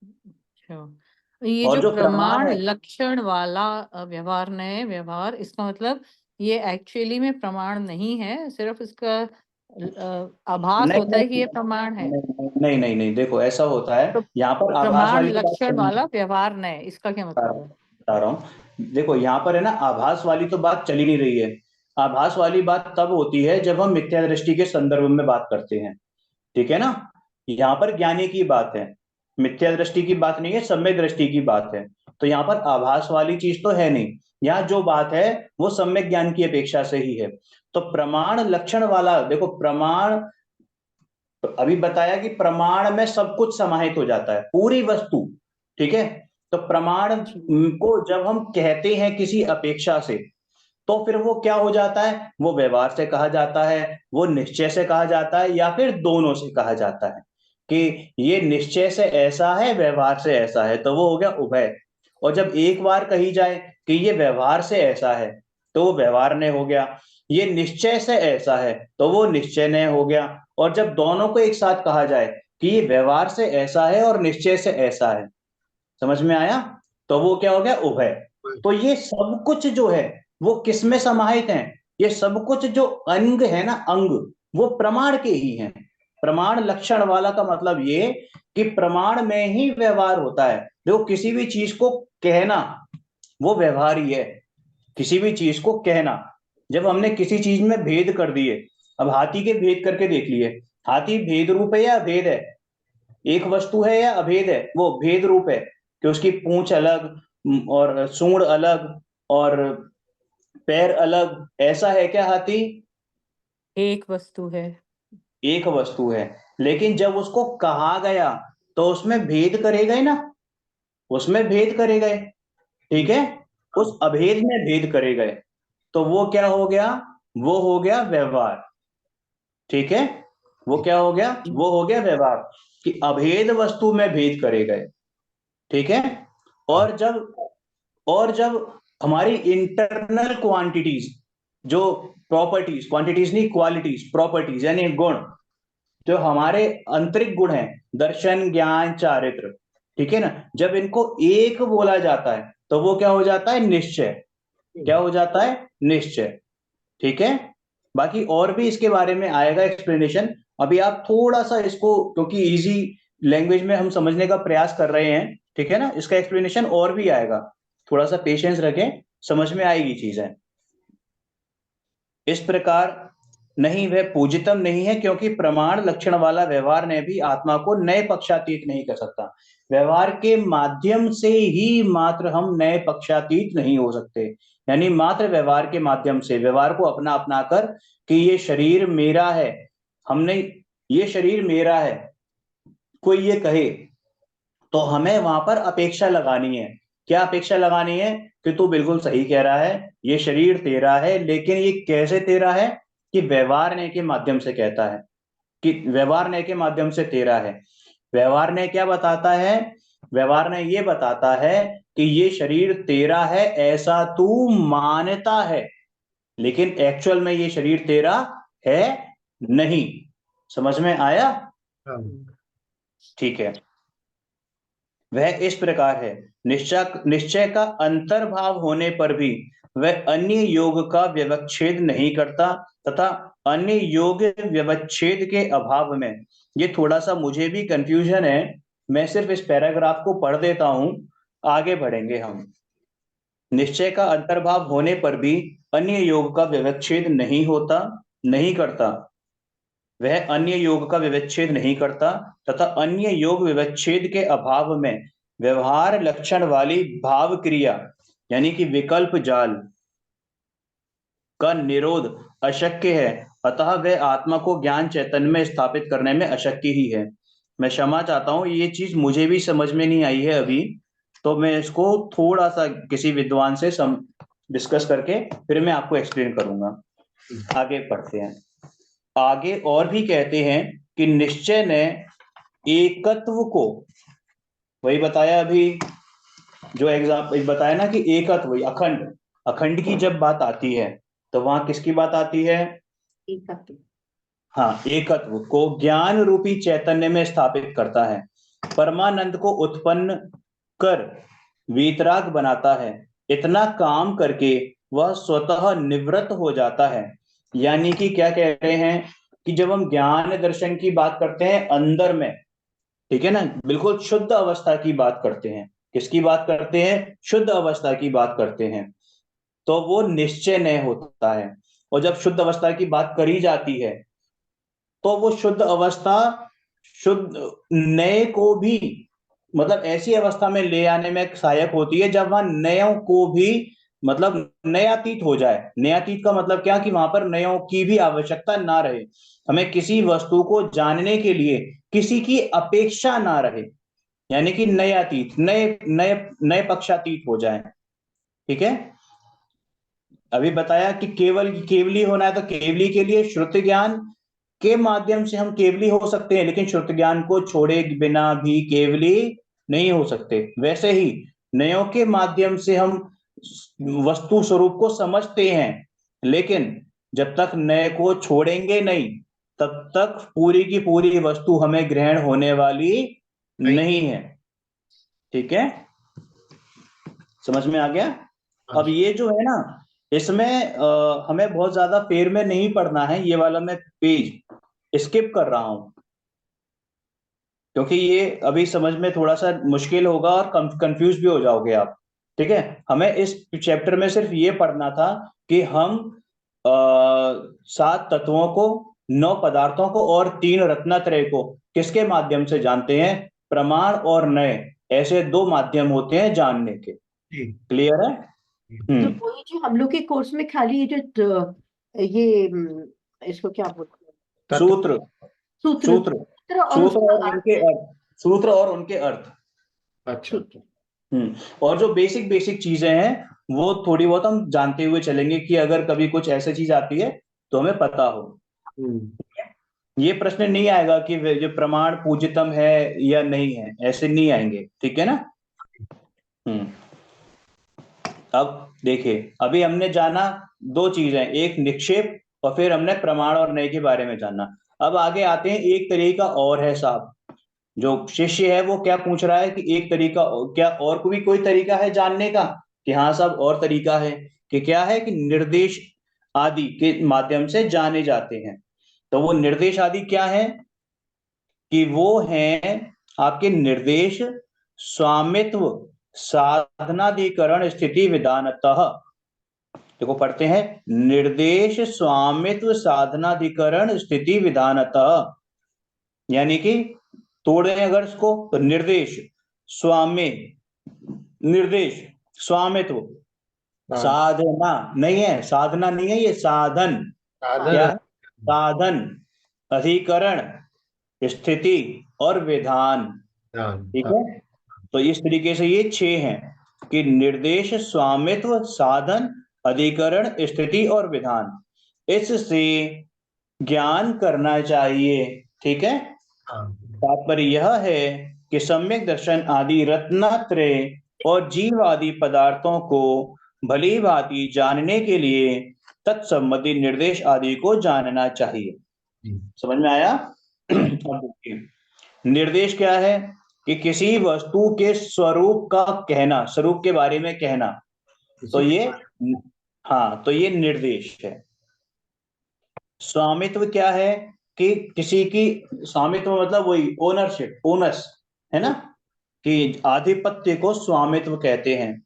B: अच्छा, ये
A: और
B: जो
A: जो प्रमाण
B: प्रमाण
A: है,
B: लक्षण वाला व्यवहार नए व्यवहार, इसका मतलब ये एक्चुअली में प्रमाण नहीं है, सिर्फ इसका आभास
A: नहीं
B: होता है कि
A: नहीं
B: ये प्रमाण है।
A: नहीं नहीं नहीं, देखो ऐसा होता
B: तो
A: है, यहाँ पर आभास
B: प्रमाण
A: वाली तो बात
B: लक्षण
A: चली,
B: वाला व्यवहार नए, इसका क्या मतलब है?
A: बता रहा हूँ। देखो यहाँ पर है ना, आभास वाली तो बात चली नहीं रही है। आभास वाली बात तब होती है जब हम मिथ्या दृष्टि के संदर्भ में बात करते हैं, ठीक है ना? यहाँ पर ज्ञानी की बात है, मिथ्या दृष्टि की बात नहीं है, सम्यक दृष्टि की बात है। तो यहाँ पर आभास वाली चीज तो है नहीं। यहाँ जो बात है वो सम्यक ज्ञान की अपेक्षा से ही है। तो प्रमाण लक्षण वाला, देखो प्रमाण, अभी बताया कि प्रमाण में सब कुछ समाहित हो जाता है, पूरी वस्तु, ठीक है? तो प्रमाण
B: जी।
A: को जब हम कहते हैं किसी अपेक्षा से, तो फिर वो क्या हो जाता है, वो व्यवहार से कहा जाता है, वो निश्चय से कहा जाता है, या फिर दोनों से कहा जाता है कि ये निश्चय से ऐसा है, व्यवहार से ऐसा है, तो वो हो गया उभय। और जब एक बार कही जाए कि ये व्यवहार से ऐसा है, तो वो व्यवहार ने हो गया। ये निश्चय से ऐसा है, तो वो निश्चय ने हो गया। और जब दोनों को एक साथ कहा जाए कि ये व्यवहार से ऐसा है और निश्चय से ऐसा है, समझ में आया? तो वो क्या हो गया, उभय। तो ये सब कुछ जो है वो किस में समाहित है? ये सब कुछ जो अंग है ना, अंग, वो प्रमाण के ही हैं। प्रमाण लक्षण वाला का मतलब ये कि प्रमाण में ही व्यवहार होता है। देखो किसी भी चीज को कहना वो व्यवहार ही है, किसी भी चीज को कहना। जब हमने किसी चीज में भेद कर दिए, अब हाथी के भेद करके देख लिए, हाथी भेद रूप है या अभेद है? एक वस्तु है या अभेद है? वो भेद रूप है कि उसकी पूंछ अलग, और सूंड अलग, और पैर अलग, ऐसा है क्या हाथी?
B: एक वस्तु है।
A: एक वस्तु है। लेकिन जब उसको कहा गया तो उसमें भेद करे गए ना, उसमें भेद करे गए, ठीक है? उस अभेद में भेद करे गए, तो वो क्या हो गया, वो हो गया व्यवहार, ठीक है? वो क्या हो गया,
B: जी।
A: वो हो गया व्यवहार, कि अभेद वस्तु में भेद करे गए, ठीक है? और जब और जब हमारी इंटरनल क्वांटिटीज, जो प्रॉपर्टीज, क्वांटिटीज नहीं, क्वालिटीज, प्रॉपर्टीज यानी गुण, जो हमारे आंतरिक गुण हैं, दर्शन ज्ञान चारित्र, ठीक है ना, जब इनको एक बोला जाता है तो वो क्या हो जाता है, निश्चय। क्या हो जाता है, निश्चय, ठीक है? बाकी और भी इसके बारे में आएगा एक्सप्लेनेशन। अभी आप थोड़ा सा इसको, क्योंकि इजी लैंग्वेज में हम समझने का प्रयास कर रहे हैं, ठीक है ना, इसका एक्सप्लेनेशन और भी आएगा। थोड़ा सा पेशेंस रखें, समझ में आएगी चीजें। इस प्रकार नहीं, वह पूजितम नहीं है, क्योंकि प्रमाण लक्षण वाला व्यवहार ने भी आत्मा को नए पक्षातीत नहीं कर सकता। व्यवहार के माध्यम से ही मात्र हम नए पक्षातीत नहीं हो सकते। यानी मात्र व्यवहार के माध्यम से, व्यवहार को अपना अपना कर कि ये शरीर मेरा है, हमने, ये शरीर मेरा है, कोई ये कहे, तो हमें वहां पर अपेक्षा लगानी है। क्या अपेक्षा लगानी है? कि तू बिल्कुल सही कह रहा है, ये शरीर तेरा है, लेकिन ये कैसे तेरा है? कि व्यवहार ने के माध्यम से कहता है कि व्यवहार ने के माध्यम से तेरा है। व्यवहार ने क्या बताता है? व्यवहार ने ये बताता है कि ये शरीर तेरा है, ऐसा तू मानता है, लेकिन एक्चुअल में ये शरीर तेरा है नहीं। समझ में आया?
C: हाँ।
A: ठीक है। वह इस प्रकार है, निश्चय का अंतर्भाव होने पर भी वह अन्य योग का व्यवच्छेद नहीं करता तथा अन्य योग व्यवच्छेद के अभाव में, ये थोड़ा सा मुझे भी कंफ्यूजन है, मैं सिर्फ इस पैराग्राफ को पढ़ देता हूं, आगे बढ़ेंगे हम। निश्चय का अंतर्भाव होने पर भी अन्य योग का व्यवच्छेद नहीं करता, वह अन्य योग का व्यवच्छेद नहीं करता तथा अन्य योग व्यवच्छेद के अभाव में व्यवहार लक्षण वाली भाव क्रिया यानी कि विकल्प जाल का निरोध अशक्य है, अतः वह आत्मा को ज्ञान चैतन्य में स्थापित करने में अशक्य ही है। मैं क्षमा चाहता हूं, ये चीज मुझे भी समझ में नहीं आई है अभी, तो मैं इसको थोड़ा सा किसी विद्वान से डिस्कस करके फिर मैं आपको एक्सप्लेन करूंगा। आगे पढ़ते हैं। आगे और भी कहते हैं कि निश्चय ने एकत्व को, वही बताया अभी जो एग्जाम्पल बताया ना कि एकत्व अखंड, अखंड की जब बात आती है तो वहां किसकी बात आती है?
D: एकत्व।
A: हाँ, एकत्व को ज्ञान रूपी चैतन्य में स्थापित करता है, परमानंद को उत्पन्न कर वीतराग बनाता है। इतना काम करके वह स्वतः निवृत्त हो जाता है। यानी कि क्या कह रहे हैं कि जब हम ज्ञान दर्शन की बात करते हैं अंदर में, ठीक है ना, बिल्कुल शुद्ध अवस्था की बात करते हैं, किसकी बात करते हैं? शुद्ध अवस्था की बात करते हैं, तो वो निश्चय नय होता है। और जब शुद्ध अवस्था की बात करी जाती है तो वो शुद्ध अवस्था शुद्ध नए को भी, मतलब ऐसी अवस्था में ले आने में सहायक होती है जब वहां नयों को भी, मतलब नयातीत हो जाए। नयातीत का मतलब क्या कि वहां पर नयों की भी आवश्यकता ना रहे, हमें किसी वस्तु को जानने के लिए किसी की अपेक्षा ना रहे, यानी कि नयातीत, नए नए नए पक्षातीत हो जाए। ठीक है। अभी बताया कि केवली होना है, तो केवली के लिए श्रुति ज्ञान के माध्यम से हम केवली हो सकते हैं, लेकिन श्रुति ज्ञान को छोड़े बिना भी केवली नहीं हो सकते। वैसे ही नयों के माध्यम से हम वस्तु स्वरूप को समझते हैं, लेकिन जब तक नए को छोड़ेंगे नहीं तब तक पूरी की पूरी वस्तु हमें ग्रहण होने वाली नहीं है। ठीक है, समझ में आ गया? अब ये जो है ना, इसमें हमें बहुत ज्यादा फेर में नहीं पढ़ना है, ये वाला मैं पेज स्किप कर रहा हूं क्योंकि ये अभी समझ में थोड़ा सा मुश्किल होगा और कंफ्यूज भी हो जाओगे आप। ठीक है, हमें इस चैप्टर में सिर्फ ये पढ़ना था कि हम 7 तत्वों को, 9 पदार्थों को और 3 रत्नत्रय को किसके माध्यम से जानते हैं? प्रमाण और नए, ऐसे 2 माध्यम होते हैं जानने के। क्लियर है?
D: तो वही जो हम लोग के कोर्स में खाली ये जो ये इसको क्या बोलते हैं?
A: सूत्र
D: सूत्र
A: सूत्र
D: और
A: सूत्र
D: उसका
A: और उनके अर्थ, सूत्र और उनके अर्थ।
C: अच्छा।
D: ठीक है।
A: और जो बेसिक चीजें हैं वो थोड़ी बहुत हम जानते हुए चलेंगे कि अगर कभी कुछ ऐसी चीज आती है तो हमें पता हो। ये प्रश्न नहीं आएगा कि जो प्रमाण पूज्यतम है या नहीं है, ऐसे नहीं आएंगे। ठीक है ना? अब देखिए, अभी हमने जाना 2 चीजें, एक निक्षेप और फिर हमने प्रमाण और नए के बारे में जाना। अब आगे आते हैं, एक तरीका और है साहब, जो शिष्य है वो क्या पूछ रहा है कि एक तरीका, क्या और भी कोई तरीका है जानने का? कि हाँ साहब, और तरीका है कि क्या है कि निर्देश आदि के माध्यम से जाने जाते हैं। तो वो निर्देश आदि क्या है? कि वो हैं आपके निर्देश, स्वामित्व, साधनाधिकरण, स्थिति विधानतः। देखो पढ़ते हैं, निर्देश, स्वामित्व, साधनाधिकरण, स्थिति विधानतः। यानी कि तोड़े अगर इसको तो निर्देश, स्वामी, निर्देश, स्वामित्व, साधना नहीं है, साधना नहीं है, ये साधन। क्या है? साधन, अधिकरण, स्थिति और विधान। ठीक है, तो इस तरीके से ये 6 हैं कि निर्देश, स्वामित्व, साधन, अधिकरण, स्थिति और विधान। इससे ज्ञान करना चाहिए। ठीक है, तात्पर्य यह है कि सम्यक दर्शन आदि रत्नत्रय और जीव आदि पदार्थों को भली भांति जानने के लिए तत्संबंधी निर्देश आदि को जानना चाहिए। समझ में आया? अब देखिए, निर्देश क्या है कि किसी वस्तु के स्वरूप का कहना, स्वरूप के बारे में कहना, तो ये, हाँ, तो ये निर्देश है। स्वामित्व क्या है कि किसी की, स्वामित्व मतलब वही ओनरशिप, ओनस, है ना, कि आधिपत्य को स्वामित्व कहते हैं।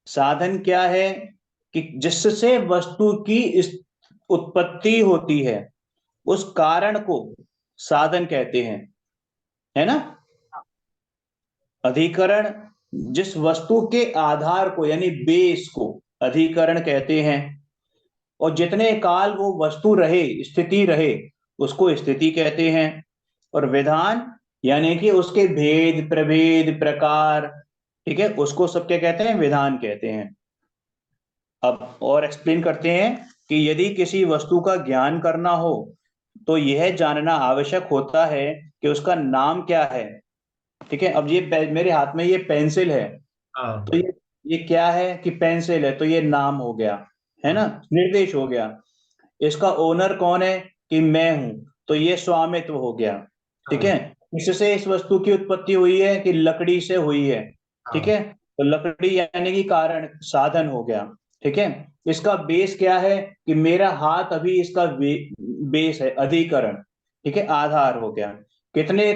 A: साधन क्या है कि जिससे वस्तु की उत्पत्ति होती है, उस कारण को साधन कहते हैं, है ना। अधिकरण, जिस वस्तु के आधार को यानी बेस को अधिकरण कहते हैं, और जितने काल वो वस्तु रहे, स्थिति रहे, उसको स्थिति कहते हैं। और विधान यानी कि उसके भेद, प्रभेद, प्रकार, ठीक है, उसको सब क्या कहते हैं? विधान कहते हैं। अब और एक्सप्लेन करते हैं कि यदि किसी वस्तु का ज्ञान करना हो तो यह जानना आवश्यक होता है कि उसका नाम क्या है। ठीक है, अब ये मेरे हाथ में ये पेंसिल है, तो ये क्या है कि पेंसिल है, तो ये नाम हो गया, है ना, निर्देश हो गया। इसका ओनर कौन है कि मैं हूं, तो ये स्वामित्व हो गया। ठीक है, इससे इस वस्तु की उत्पत्ति हुई है कि लकड़ी से हुई है। ठीक है, तो लकड़ी यानी कि कारण, साधन हो गया। ठीक है, इसका बेस क्या है कि मेरा हाथ, अभी इसका बेस है अधिकरण। ठीक है, आधार हो गया। कितने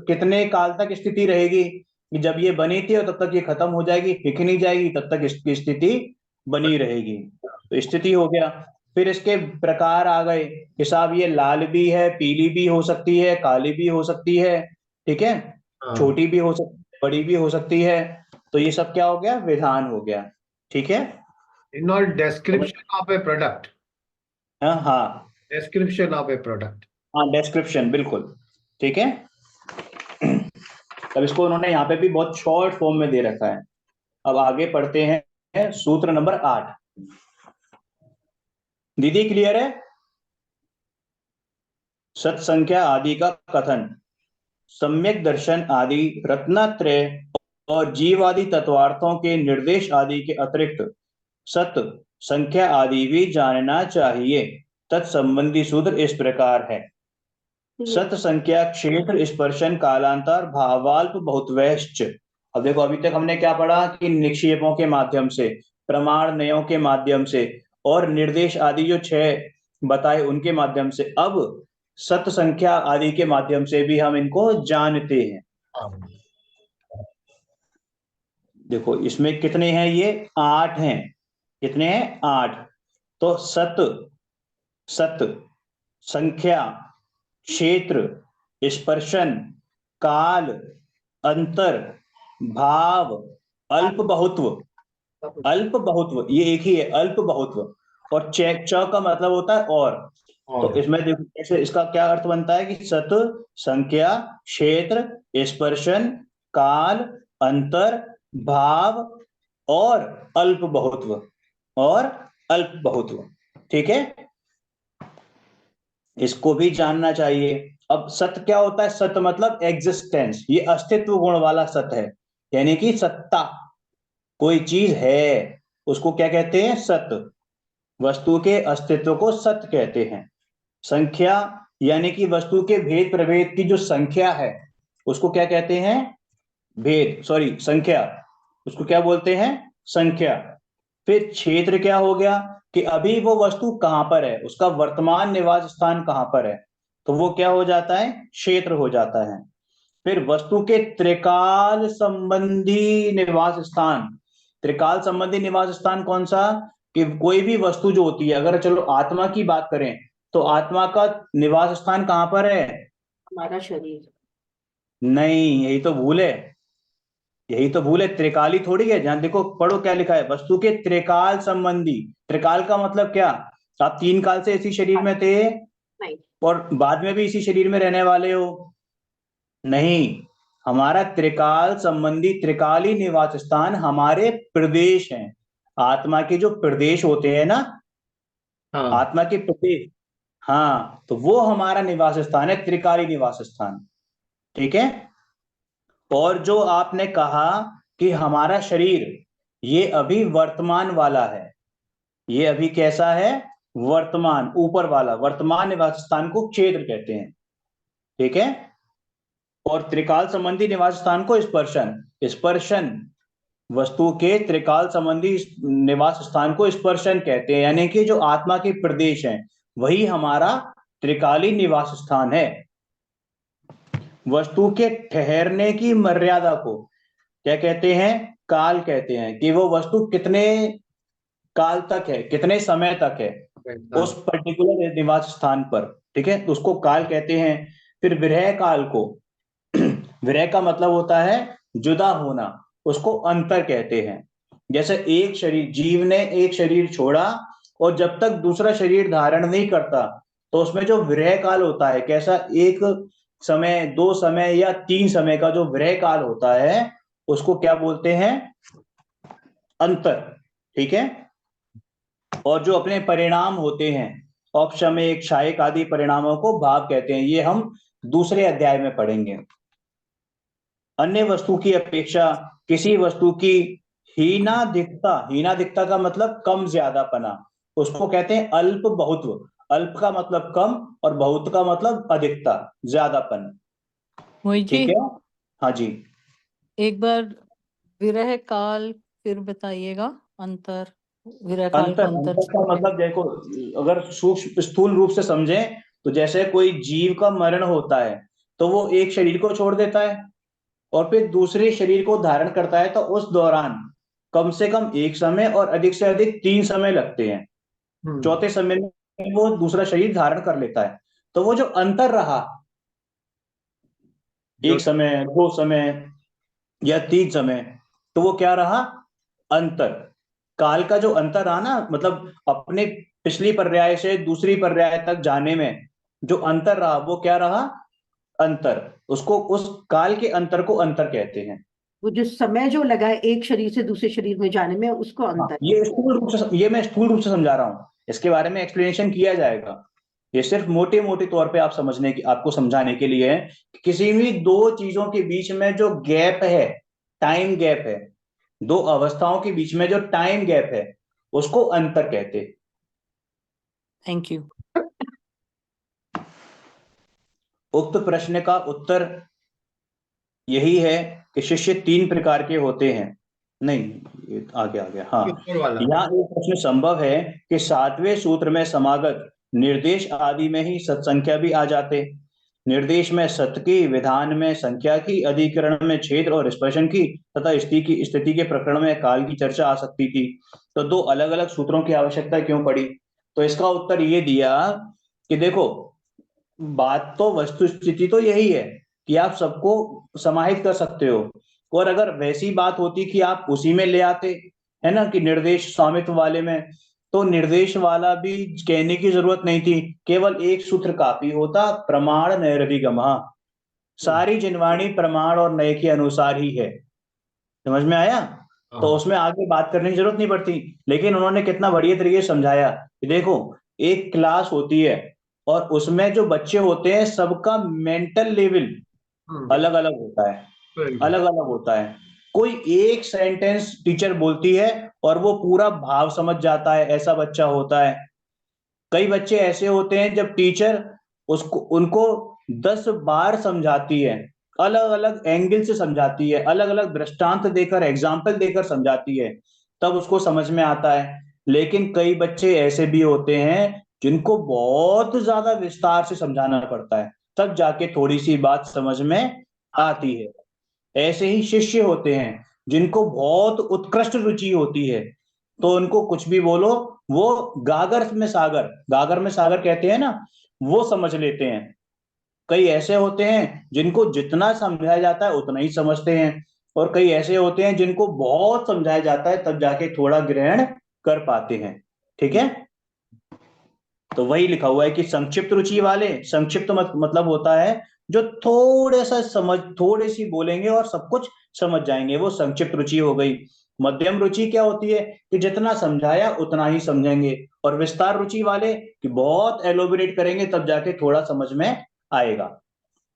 A: कितने काल तक स्थिति रहेगी कि जब ये बनी थी और तब तक ये खत्म हो जाएगी, फिक नहीं जाएगी, तब तक इसकी स्थिति बनी रहेगी, तो स्थिति हो गया। फिर इसके प्रकार आ गए कि साहब ये लाल भी है, पीली भी हो सकती है, काली भी हो सकती है, ठीक है, छोटी भी हो सकती है, बड़ी भी हो सकती है। तो ये सब क्या हो गया? विधान हो गया। ठीक है,
C: in all description of a product,
A: हाँ हाँ
C: description of a product.
A: हाँ, डिस्क्रिप्शन, बिल्कुल ठीक है। अब इसको उन्होंने यहाँ पे भी बहुत शॉर्ट फॉर्म में दे रखा है। अब आगे पढ़ते हैं सूत्र नंबर 8। दीदी क्लियर है? सत्संख्या आदि का कथन, सम्यक दर्शन आदि, रत्नत्रय और जीवादि तत्वार्थों के निर्देश आदि के अतिरिक्त सत संख्या आदि भी जानना चाहिए। तत्संबंधी सूत्र इस प्रकार है। सत संख्या, क्षेत्र, स्पर्शन, कालांतर, भावाल्प, बहुत्वैश्च। अब देखो, अभी तक हमने क्या पढ़ा कि निक्षेपों के माध्यम से, प्रमाण नयों के माध्यम से और निर्देश आदि जो 6 बताए उनके माध्यम से। अब सत संख्या आदि के माध्यम से भी हम इनको जानते हैं। देखो इसमें कितने हैं? ये 8 हैं। कितने हैं? 8। तो सत, सत संख्या, क्षेत्र, स्पर्शन, काल, अंतर, भाव, अल्प बहुत्व। अल्प बहुत्व ये एक ही है, अल्प बहुत्व। और च का मतलब होता है और। तो इसमें देखो ऐसे इसका क्या अर्थ बनता है कि सत संख्या, क्षेत्र, स्पर्शन, काल, अंतर, भाव और अल्प बहुत्व, और अल्प बहुत्व। ठीक है, इसको भी जानना चाहिए। अब सत क्या होता है? सत मतलब एग्जिस्टेंस, ये अस्तित्व गुण वाला सत है, यानी कि सत्ता, कोई चीज है, उसको क्या कहते हैं? सत। वस्तु के अस्तित्व को सत कहते हैं। संख्या यानी कि वस्तु के भेद प्रभेद की जो संख्या है उसको क्या कहते हैं? भेद, सॉरी संख्या, उसको क्या बोलते हैं? संख्या। फिर क्षेत्र क्या हो गया कि अभी वो वस्तु कहां पर है, उसका वर्तमान निवास स्थान कहां पर है, तो वो क्या हो जाता है? क्षेत्र हो जाता है। फिर वस्तु के त्रिकाल संबंधी निवास स्थान। त्रिकाल संबंधी निवास स्थान कौन सा? कि कोई भी वस्तु जो होती है, अगर चलो आत्मा की बात करें तो आत्मा का निवास स्थान कहां पर है?
D: हमारा शरीर।
A: नहीं, यही तो भूल है, यही तो भूल है। त्रिकाली थोड़ी है, जहां देखो पढ़ो क्या लिखा है, वस्तु के त्रिकाल संबंधी। त्रिकाल का मतलब क्या? आप 3 काल से इसी शरीर में थे
D: नहीं।
A: और बाद में भी इसी शरीर में रहने वाले हो? नहीं, हमारा त्रिकाल संबंधी, त्रिकाली निवास स्थान हमारे प्रदेश हैं। आत्मा के जो प्रदेश होते हैं ना, आत्मा के प्रदेश, हाँ, तो वो हमारा निवास स्थान है, त्रिकाली निवास स्थान। ठीक है, और जो आपने कहा कि हमारा शरीर ये अभी वर्तमान वाला है, ये अभी कैसा है? वर्तमान, ऊपर वाला वर्तमान निवास स्थान को क्षेत्र कहते हैं, ठीक है। और त्रिकाल संबंधी निवास स्थान को स्पर्शन, स्पर्शन वस्तु के त्रिकाल संबंधी निवास स्थान को स्पर्शन कहते हैं, यानी कि जो आत्मा के प्रदेश हैं वही हमारा त्रिकालीन निवास स्थान है। वस्तु के ठहरने की मर्यादा को क्या कहते हैं? काल कहते हैं, कि वो वस्तु कितने काल तक है, कितने समय तक है उस पर्टिकुलर निवास स्थान पर, ठीक है, तो उसको काल कहते हैं। फिर विरह काल को विरह का मतलब होता है जुदा होना, उसको अंतर कहते हैं। जैसे एक शरीर, जीव ने एक शरीर छोड़ा और जब तक दूसरा शरीर धारण नहीं करता तो उसमें जो विरह काल होता है, कैसा, एक समय, 2 समय या 3 समय का जो विरह काल होता है उसको क्या बोलते हैं? अंतर, ठीक है। और जो अपने परिणाम होते हैं, औपशम्यक, क्षायक आदि परिणामों को भाव कहते हैं। ये हम दूसरे अध्याय में पढ़ेंगे। अन्य वस्तु की अपेक्षा किसी वस्तु की हीनाधिकता, हीनाधिकता का मतलब कम ज्यादापना, उसको कहते हैं अल्प बहुत्व। अल्प का मतलब कम और बहुत का मतलब अधिकता, ज्यादापन,
B: मोहित
A: ठीक
B: जी
A: है। हाँ जी,
B: एक बार विरह काल फिर बताइएगा, अंतर, विरह काल
A: अंतर,
B: का अंतर।
A: अंतर का मतलब देखो, अगर सूक्ष्म स्थूल रूप से समझें तो जैसे कोई जीव का मरण होता है तो वो एक शरीर को छोड़ देता है और फिर दूसरे शरीर को धारण करता है, तो उस दौरान कम से कम 1 समय और अधिक से अधिक 3 समय लगते हैं। चौथे समय में वो दूसरा शरीर धारण कर लेता है। तो वो जो अंतर रहा, 1 समय, 2 समय या 3 समय, तो वो क्या रहा? अंतर। काल का जो अंतर रहा ना, मतलब अपने पिछली पर्याय से दूसरी पर्याय तक जाने में जो अंतर रहा वो क्या रहा? अंतर। उसको, उस काल के अंतर को अंतर कहते हैं।
D: वो जो समय जो लगा है एक शरीर से दूसरे शरीर में जाने में, उसको
A: हाँ,
D: अंतर।
A: ये स्थूल रूप से, ये मैं स्थूल रूप से समझा रहा हूँ, इसके बारे में एक्सप्लेनेशन किया जाएगा। ये सिर्फ मोटे मोटे तौर पे आप समझने की, आपको समझाने के लिए है कि किसी भी 2 चीजों के बीच में जो गैप है, टाइम गैप है, 2 अवस्थाओं के बीच में जो टाइम गैप है उसको अंतर कहते हैं।
B: Thank you.
A: उक्त प्रश्न का उत्तर यही है कि शिष्य 3 प्रकार के होते हैं। नहीं, ये आगे आ गया। हाँ,
C: ऊपर वाला
A: यहाँ एक प्रश्न संभव है कि 7वें सूत्र में समागत निर्देश आदि में ही सत्संख्या भी आ जाते। निर्देश में सत की, विधान में संख्या की, अधिकरण में छेद और स्पर्शन की, तथा स्थिति के प्रकरण में काल की चर्चा आ सकती थी। तो 2 अलग अलग सूत्रों की आवश्यकता क्यों पड़ी? तो इसका उत्तर ये दिया कि देखो, बात तो, वस्तु स्थिति तो यही है कि आप सबको समाहित कर सकते हो। और अगर वैसी बात होती कि आप उसी में ले आते, है ना, कि निर्देश स्वामित्व वाले में, तो निर्देश वाला भी कहने की जरूरत नहीं थी, केवल एक सूत्र काफी होता, प्रमाण नैरधिगमः। सारी जिनवाणी प्रमाण और नय के अनुसार ही है। समझ में आया? तो उसमें आगे बात करने की जरूरत नहीं पड़ती। लेकिन उन्होंने कितना बढ़िया तरीके से समझाया कि देखो, एक क्लास होती है और उसमें जो बच्चे होते हैं सबका मेंटल लेवल अलग अलग होता है, अलग अलग होता है। कोई एक सेंटेंस टीचर बोलती है और वो पूरा भाव समझ जाता है, ऐसा बच्चा होता है। कई बच्चे ऐसे होते हैं जब टीचर उसको, उनको 10 बार समझाती है, अलग अलग एंगल से समझाती है, अलग अलग दृष्टांत देकर, एग्जाम्पल देकर समझाती है, तब उसको समझ में आता है। लेकिन कई बच्चे ऐसे भी होते हैं जिनको बहुत ज्यादा विस्तार से समझाना पड़ता है, तब जाके थोड़ी सी बात समझ में आती है। ऐसे ही शिष्य होते हैं जिनको बहुत उत्कृष्ट रुचि होती है, तो उनको कुछ भी बोलो, वो गागर में सागर कहते हैं ना, वो समझ लेते हैं। कई ऐसे होते हैं जिनको जितना समझाया जाता है उतना ही समझते हैं, और कई ऐसे होते हैं जिनको बहुत समझाया जाता है तब जाके थोड़ा ग्रहण कर पाते हैं, ठीक है। तो वही लिखा हुआ है कि संक्षिप्त रुचि वाले, संक्षिप्त मतलब होता है जो थोड़े सा समझ, थोड़ी सी बोलेंगे और सब कुछ समझ जाएंगे, वो संक्षिप्त रुचि हो गई। मध्यम रुचि क्या होती है कि जितना समझाया उतना ही समझेंगे। और विस्तार रुचि वाले कि बहुत एलोबरेट करेंगे तब जाके थोड़ा समझ में आएगा,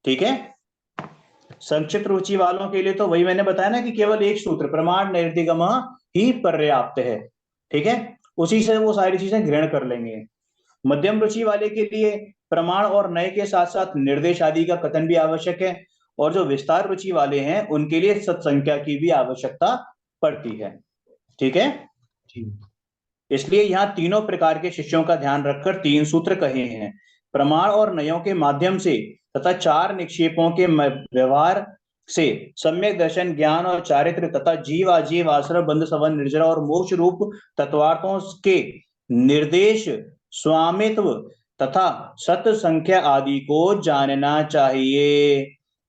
A: ठीक है। संक्षिप्त रुचि वालों के लिए तो वही मैंने बताया ना कि केवल एक सूत्र, प्रमाण निर्दिगम ही पर्याप्त है, ठीक है। उसी से वो सारी चीजें ग्रहण कर लेंगे। मध्यम रुचि वाले के लिए प्रमाण और नय के साथ साथ निर्देश आदि का कथन भी आवश्यक है, और जो विस्तार रुचि वाले हैं उनके लिए सत्संख्या की भी आवश्यकता पड़ती है। ठीक है, इसलिए यहाँ तीनों प्रकार के शिष्यों का ध्यान रखकर 3 सूत्र कहे हैं। प्रमाण और नयों के माध्यम से तथा 4 निक्षेपों के व्यवहार से सम्यक दर्शन, ज्ञान और चारित्र तथा जीव आजीव आश्रय बंध संबंध निर्जरा और मोक्ष रूप तत्वार्थों के निर्देश, स्वामित्व तथा सत संख्या आदि को जानना चाहिए।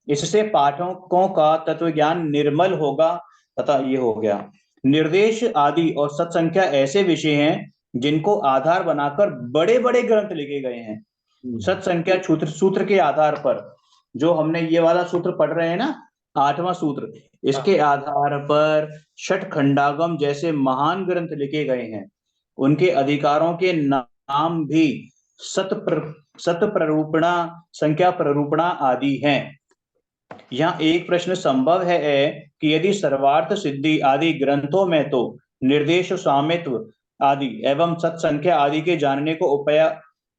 A: इससे पाठकों का तत्व ज्ञान निर्मल होगा तथा ये हो गया। निर्देश आदि और सत्संख्या ऐसे विषय हैं जिनको आधार बनाकर बड़े बड़े ग्रंथ लिखे गए हैं। सत्संख्या सूत्र के आधार पर, जो हमने ये वाला सूत्र पढ़ रहे हैं ना, 8वां सूत्र, इसके आधार पर षट खंडागम जैसे महान ग्रंथ लिखे गए हैं। उनके अधिकारों के नाम भी सत प्ररूपणा, संख्या प्ररूपणा आदि हैं। यहाँ एक प्रश्न संभव है कि यदि सर्वार्थ सिद्धि आदि ग्रंथों में तो निर्देश, स्वामित्व आदि एवं सत्संख्या आदि के जानने को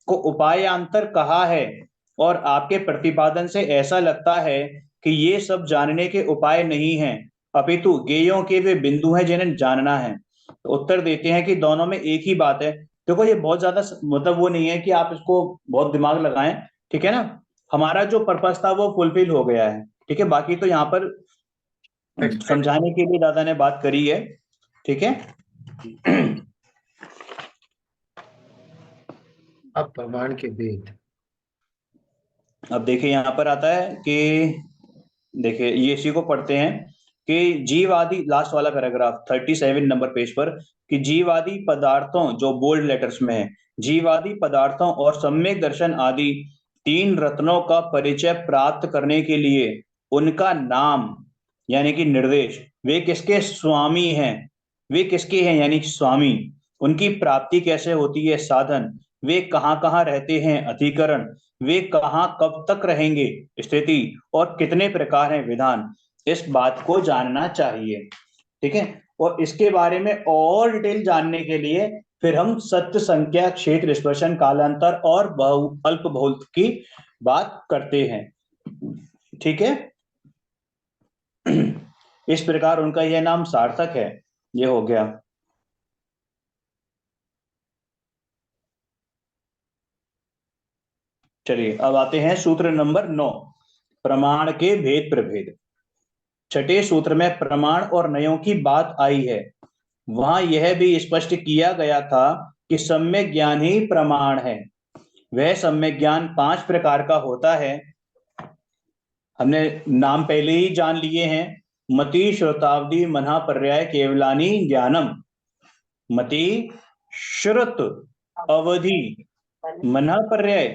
A: उपायांतर कहा है, और आपके प्रतिपादन से ऐसा लगता है कि ये सब जानने के उपाय नहीं हैं, अपितु ज्ञेयों के वे बिंदु हैं जिन्हें जानना है। तो उत्तर देते हैं कि दोनों में एक ही बात है। देखो, ये बहुत ज्यादा मतलब वो नहीं है कि आप इसको बहुत दिमाग लगाएं, ठीक है ना। हमारा जो पर्पस था वो फुलफिल हो गया है, ठीक है। बाकी तो यहाँ पर समझाने के लिए दादा ने बात करी है, ठीक है।
C: अब प्रमाण के भेद,
A: अब देखिए यहाँ पर आता है कि देखिए ये इसी को पढ़ते हैं कि जीवादि, लास्ट वाला पैराग्राफ 37 नंबर पेज पर, कि जीवादि पदार्थों, जो बोल्ड लेटर्स में है, जीवादि पदार्थों और सम्यक दर्शन आदि 3 रत्नों का परिचय प्राप्त करने के लिए उनका नाम यानी कि निर्देश, वे किसके स्वामी हैं, वे किसके हैं यानी स्वामी, उनकी प्राप्ति कैसे होती है, साधन, वे कहाँ कहाँ रहते हैं, अधिकरण, वे कहाँ कब तक रहेंगे, स्थिति, और कितने प्रकार हैं, विधान, इस बात को जानना चाहिए, ठीक है। और इसके बारे में और डिटेल जानने के लिए फिर हम सत्य, संख्या, क्षेत्र, स्पर्शन, कालांतर और अल्प बहुत की बात करते हैं, ठीक है। इस प्रकार उनका यह नाम सार्थक है। ये हो गया। चलिए अब आते हैं सूत्र नंबर 9, प्रमाण के भेद प्रभेद। छठे सूत्र में प्रमाण और नयों की बात आई है। वहां यह भी स्पष्ट किया गया था कि सम्यक ज्ञान ही प्रमाण है। वह सम्यक ज्ञान 5 प्रकार का होता है। हमने नाम पहले ही जान लिए हैं। मति, श्रुतावधि, मनः पर्याय, केवलानी, ज्ञानम। मति, श्रुत, अवधि, मनः पर्याय,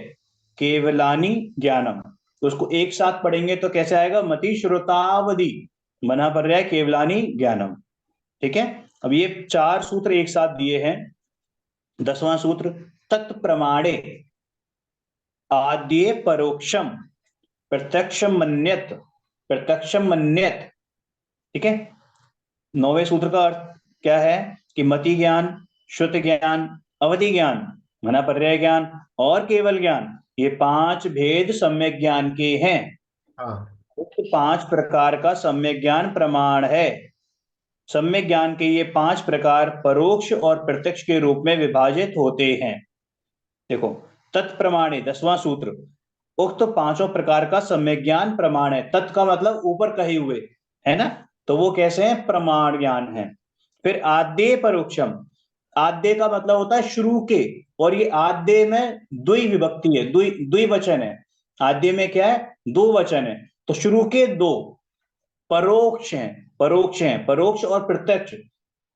A: केवलानी, ज्ञानम। तो उसको एक साथ पढ़ेंगे तो कैसे आएगा, मति, श्रुतावधि, मनः पर्याय, केवलानी, ज्ञानम, ठीक है। अब ये 4 सूत्र एक साथ दिए हैं। 10वां सूत्र, तत्प्रमाणे आद्ये परोक्षम प्रत्यक्षम मन्यत, प्रत्यक्षम मन्यत, ठीक है। 9वें सूत्र का अर्थ क्या है कि मति ज्ञान, श्रुत ज्ञान, अवधि ज्ञान, मनः पर्याय ज्ञान और केवल ज्ञान, ये 5 भेद सम्यक ज्ञान के हैं। 5 प्रकार का सम्यक ज्ञान प्रमाण है। सम्यक ज्ञान के ये 5 प्रकार परोक्ष और प्रत्यक्ष के रूप में विभाजित होते हैं। देखो, तत्प्रमाणे 10वां सूत्र, उक्त 5 प्रकार का सम्यक ज्ञान प्रमाण है। तत् का मतलब ऊपर कहे हुए, है ना, तो वो कैसे हैं, प्रमाण ज्ञान है। फिर आद्य परोक्षम, आद्य का मतलब होता है शुरू के, और ये आद्य में द्वि विभक्ति है, द्विवचन है। आद्य में क्या है, 2 वचन है, तो शुरू के 2 परोक्ष हैं, परोक्ष हैं। परोक्ष और प्रत्यक्ष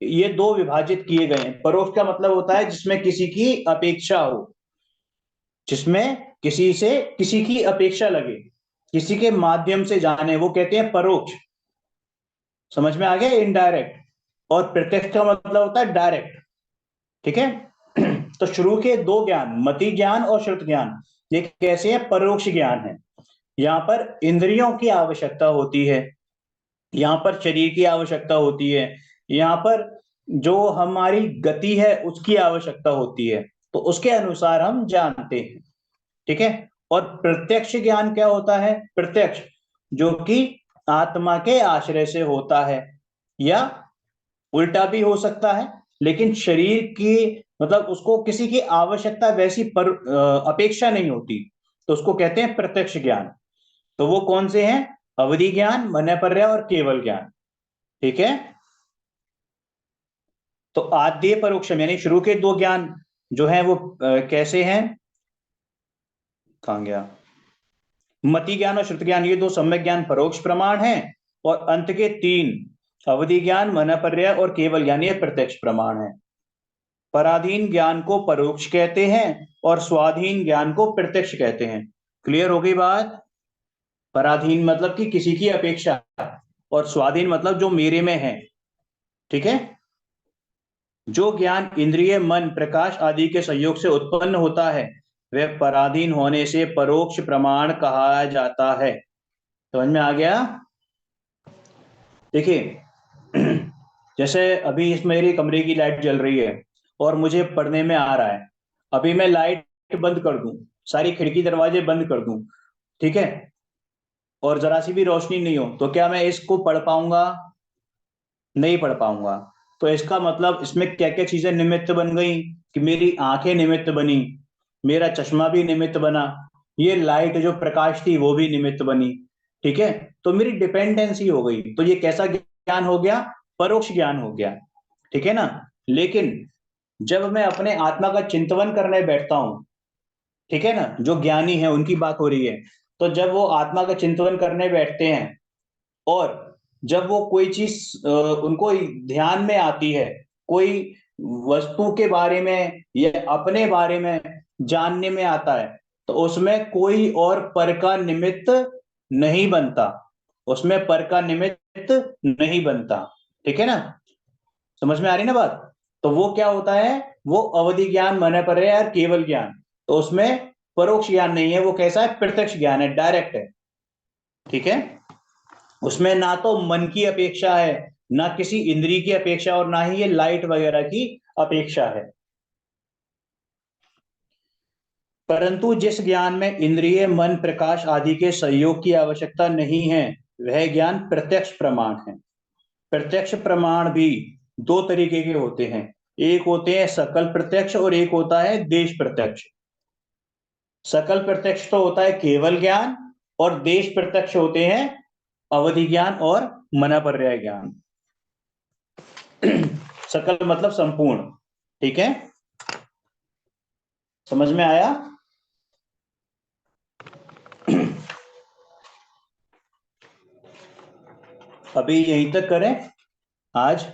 A: ये 2 विभाजित किए गए हैं। परोक्ष का मतलब होता है जिसमें किसी की अपेक्षा हो, जिसमें किसी की अपेक्षा लगे, किसी के माध्यम से जाने, वो कहते हैं परोक्ष। समझ में आ गया, इनडायरेक्ट। और प्रत्यक्ष का मतलब होता है डायरेक्ट, ठीक है। तो शुरू के 2 ज्ञान, मति ज्ञान और श्रुत ज्ञान, ये कैसे हैं, परोक्ष ज्ञान है। यहाँ पर इंद्रियों की आवश्यकता होती है, यहाँ पर शरीर की आवश्यकता होती है, यहाँ पर जो हमारी गति है उसकी आवश्यकता होती है। तो उसके अनुसार हम जानते हैं, ठीक है। और प्रत्यक्ष ज्ञान क्या होता है? प्रत्यक्ष जो कि आत्मा के आश्रय से होता है, या उल्टा भी हो सकता है, लेकिन शरीर की मतलब उसको किसी की आवश्यकता वैसी पर अपेक्षा नहीं होती, तो उसको कहते हैं प्रत्यक्ष ज्ञान। तो वो कौन से हैं? अवधि ज्ञान, मनःपर्य और केवल ज्ञान, ठीक है। तो आद्य परोक्षम यानी शुरू के दो ज्ञान जो है वो कैसे हैं? कहां गया? मति ज्ञान और श्रुति ज्ञान, ये दो सम्यक ज्ञान परोक्ष प्रमाण हैं, और अंत के तीन अवधि ज्ञान, मनःपर्य और केवल ज्ञान ये प्रत्यक्ष प्रमाण है। पराधीन ज्ञान को परोक्ष कहते हैं और स्वाधीन ज्ञान को प्रत्यक्ष कहते हैं। क्लियर हो गई बात? पराधीन मतलब कि किसी की अपेक्षा, और स्वाधीन मतलब जो मेरे में है, ठीक है। जो ज्ञान इंद्रिय, मन, प्रकाश आदि के संयोग से उत्पन्न होता है वह पराधीन होने से परोक्ष प्रमाण कहा जाता है। समझ में आ गया? देखिए जैसे अभी इस मेरी कमरे की लाइट जल रही है और मुझे पढ़ने में आ रहा है, अभी मैं लाइट बंद कर दूं, सारी खिड़की दरवाजे बंद कर दूं, ठीक है, और जरा सी भी रोशनी नहीं हो, तो क्या मैं इसको पढ़ पाऊंगा? नहीं पढ़ पाऊंगा। तो इसका मतलब इसमें क्या क्या चीजें निमित्त बन गई कि मेरी आंखें निमित्त बनी, मेरा चश्मा भी निमित्त बना, ये लाइट जो प्रकाश थी वो भी निमित्त बनी, ठीक है। तो मेरी डिपेंडेंसी हो गई, तो ये कैसा ज्ञान हो गया? परोक्ष ज्ञान हो गया, ठीक है ना। लेकिन जब मैं अपने आत्मा का चिंतन करने बैठता हूं, ठीक है ना, जो ज्ञानी है उनकी बात हो रही है, तो जब वो आत्मा का चिंतन करने बैठते हैं और जब वो कोई चीज उनको ध्यान में आती है, कोई वस्तु के बारे में या अपने बारे में जानने में आता है, तो उसमें कोई और पर का निमित्त नहीं बनता, उसमें पर का निमित्त नहीं बनता, ठीक है ना। समझ में आ रही ना बात? तो वो क्या होता है? वो अवधि ज्ञान, मनःपर्य और केवल ज्ञान, तो उसमें परोक्ष ज्ञान नहीं है, वो कैसा है? प्रत्यक्ष ज्ञान है, डायरेक्ट है, ठीक है। उसमें ना तो मन की अपेक्षा है, ना किसी इंद्रिय की अपेक्षा, और ना ही ये लाइट वगैरह की अपेक्षा है। परंतु जिस ज्ञान में इंद्रिय, मन, प्रकाश आदि के सहयोग की आवश्यकता नहीं है वह ज्ञान प्रत्यक्ष प्रमाण है। प्रत्यक्ष प्रमाण भी दो तरीके के होते हैं, एक होते हैं सकल प्रत्यक्ष और एक होता है देश प्रत्यक्ष। सकल प्रत्यक्ष तो होता है केवल ज्ञान, और देश प्रत्यक्ष होते हैं अवधि ज्ञान और मनःपर्य ज्ञान। सकल मतलब संपूर्ण, ठीक है। समझ में आया? अभी यहीं तक करें आज।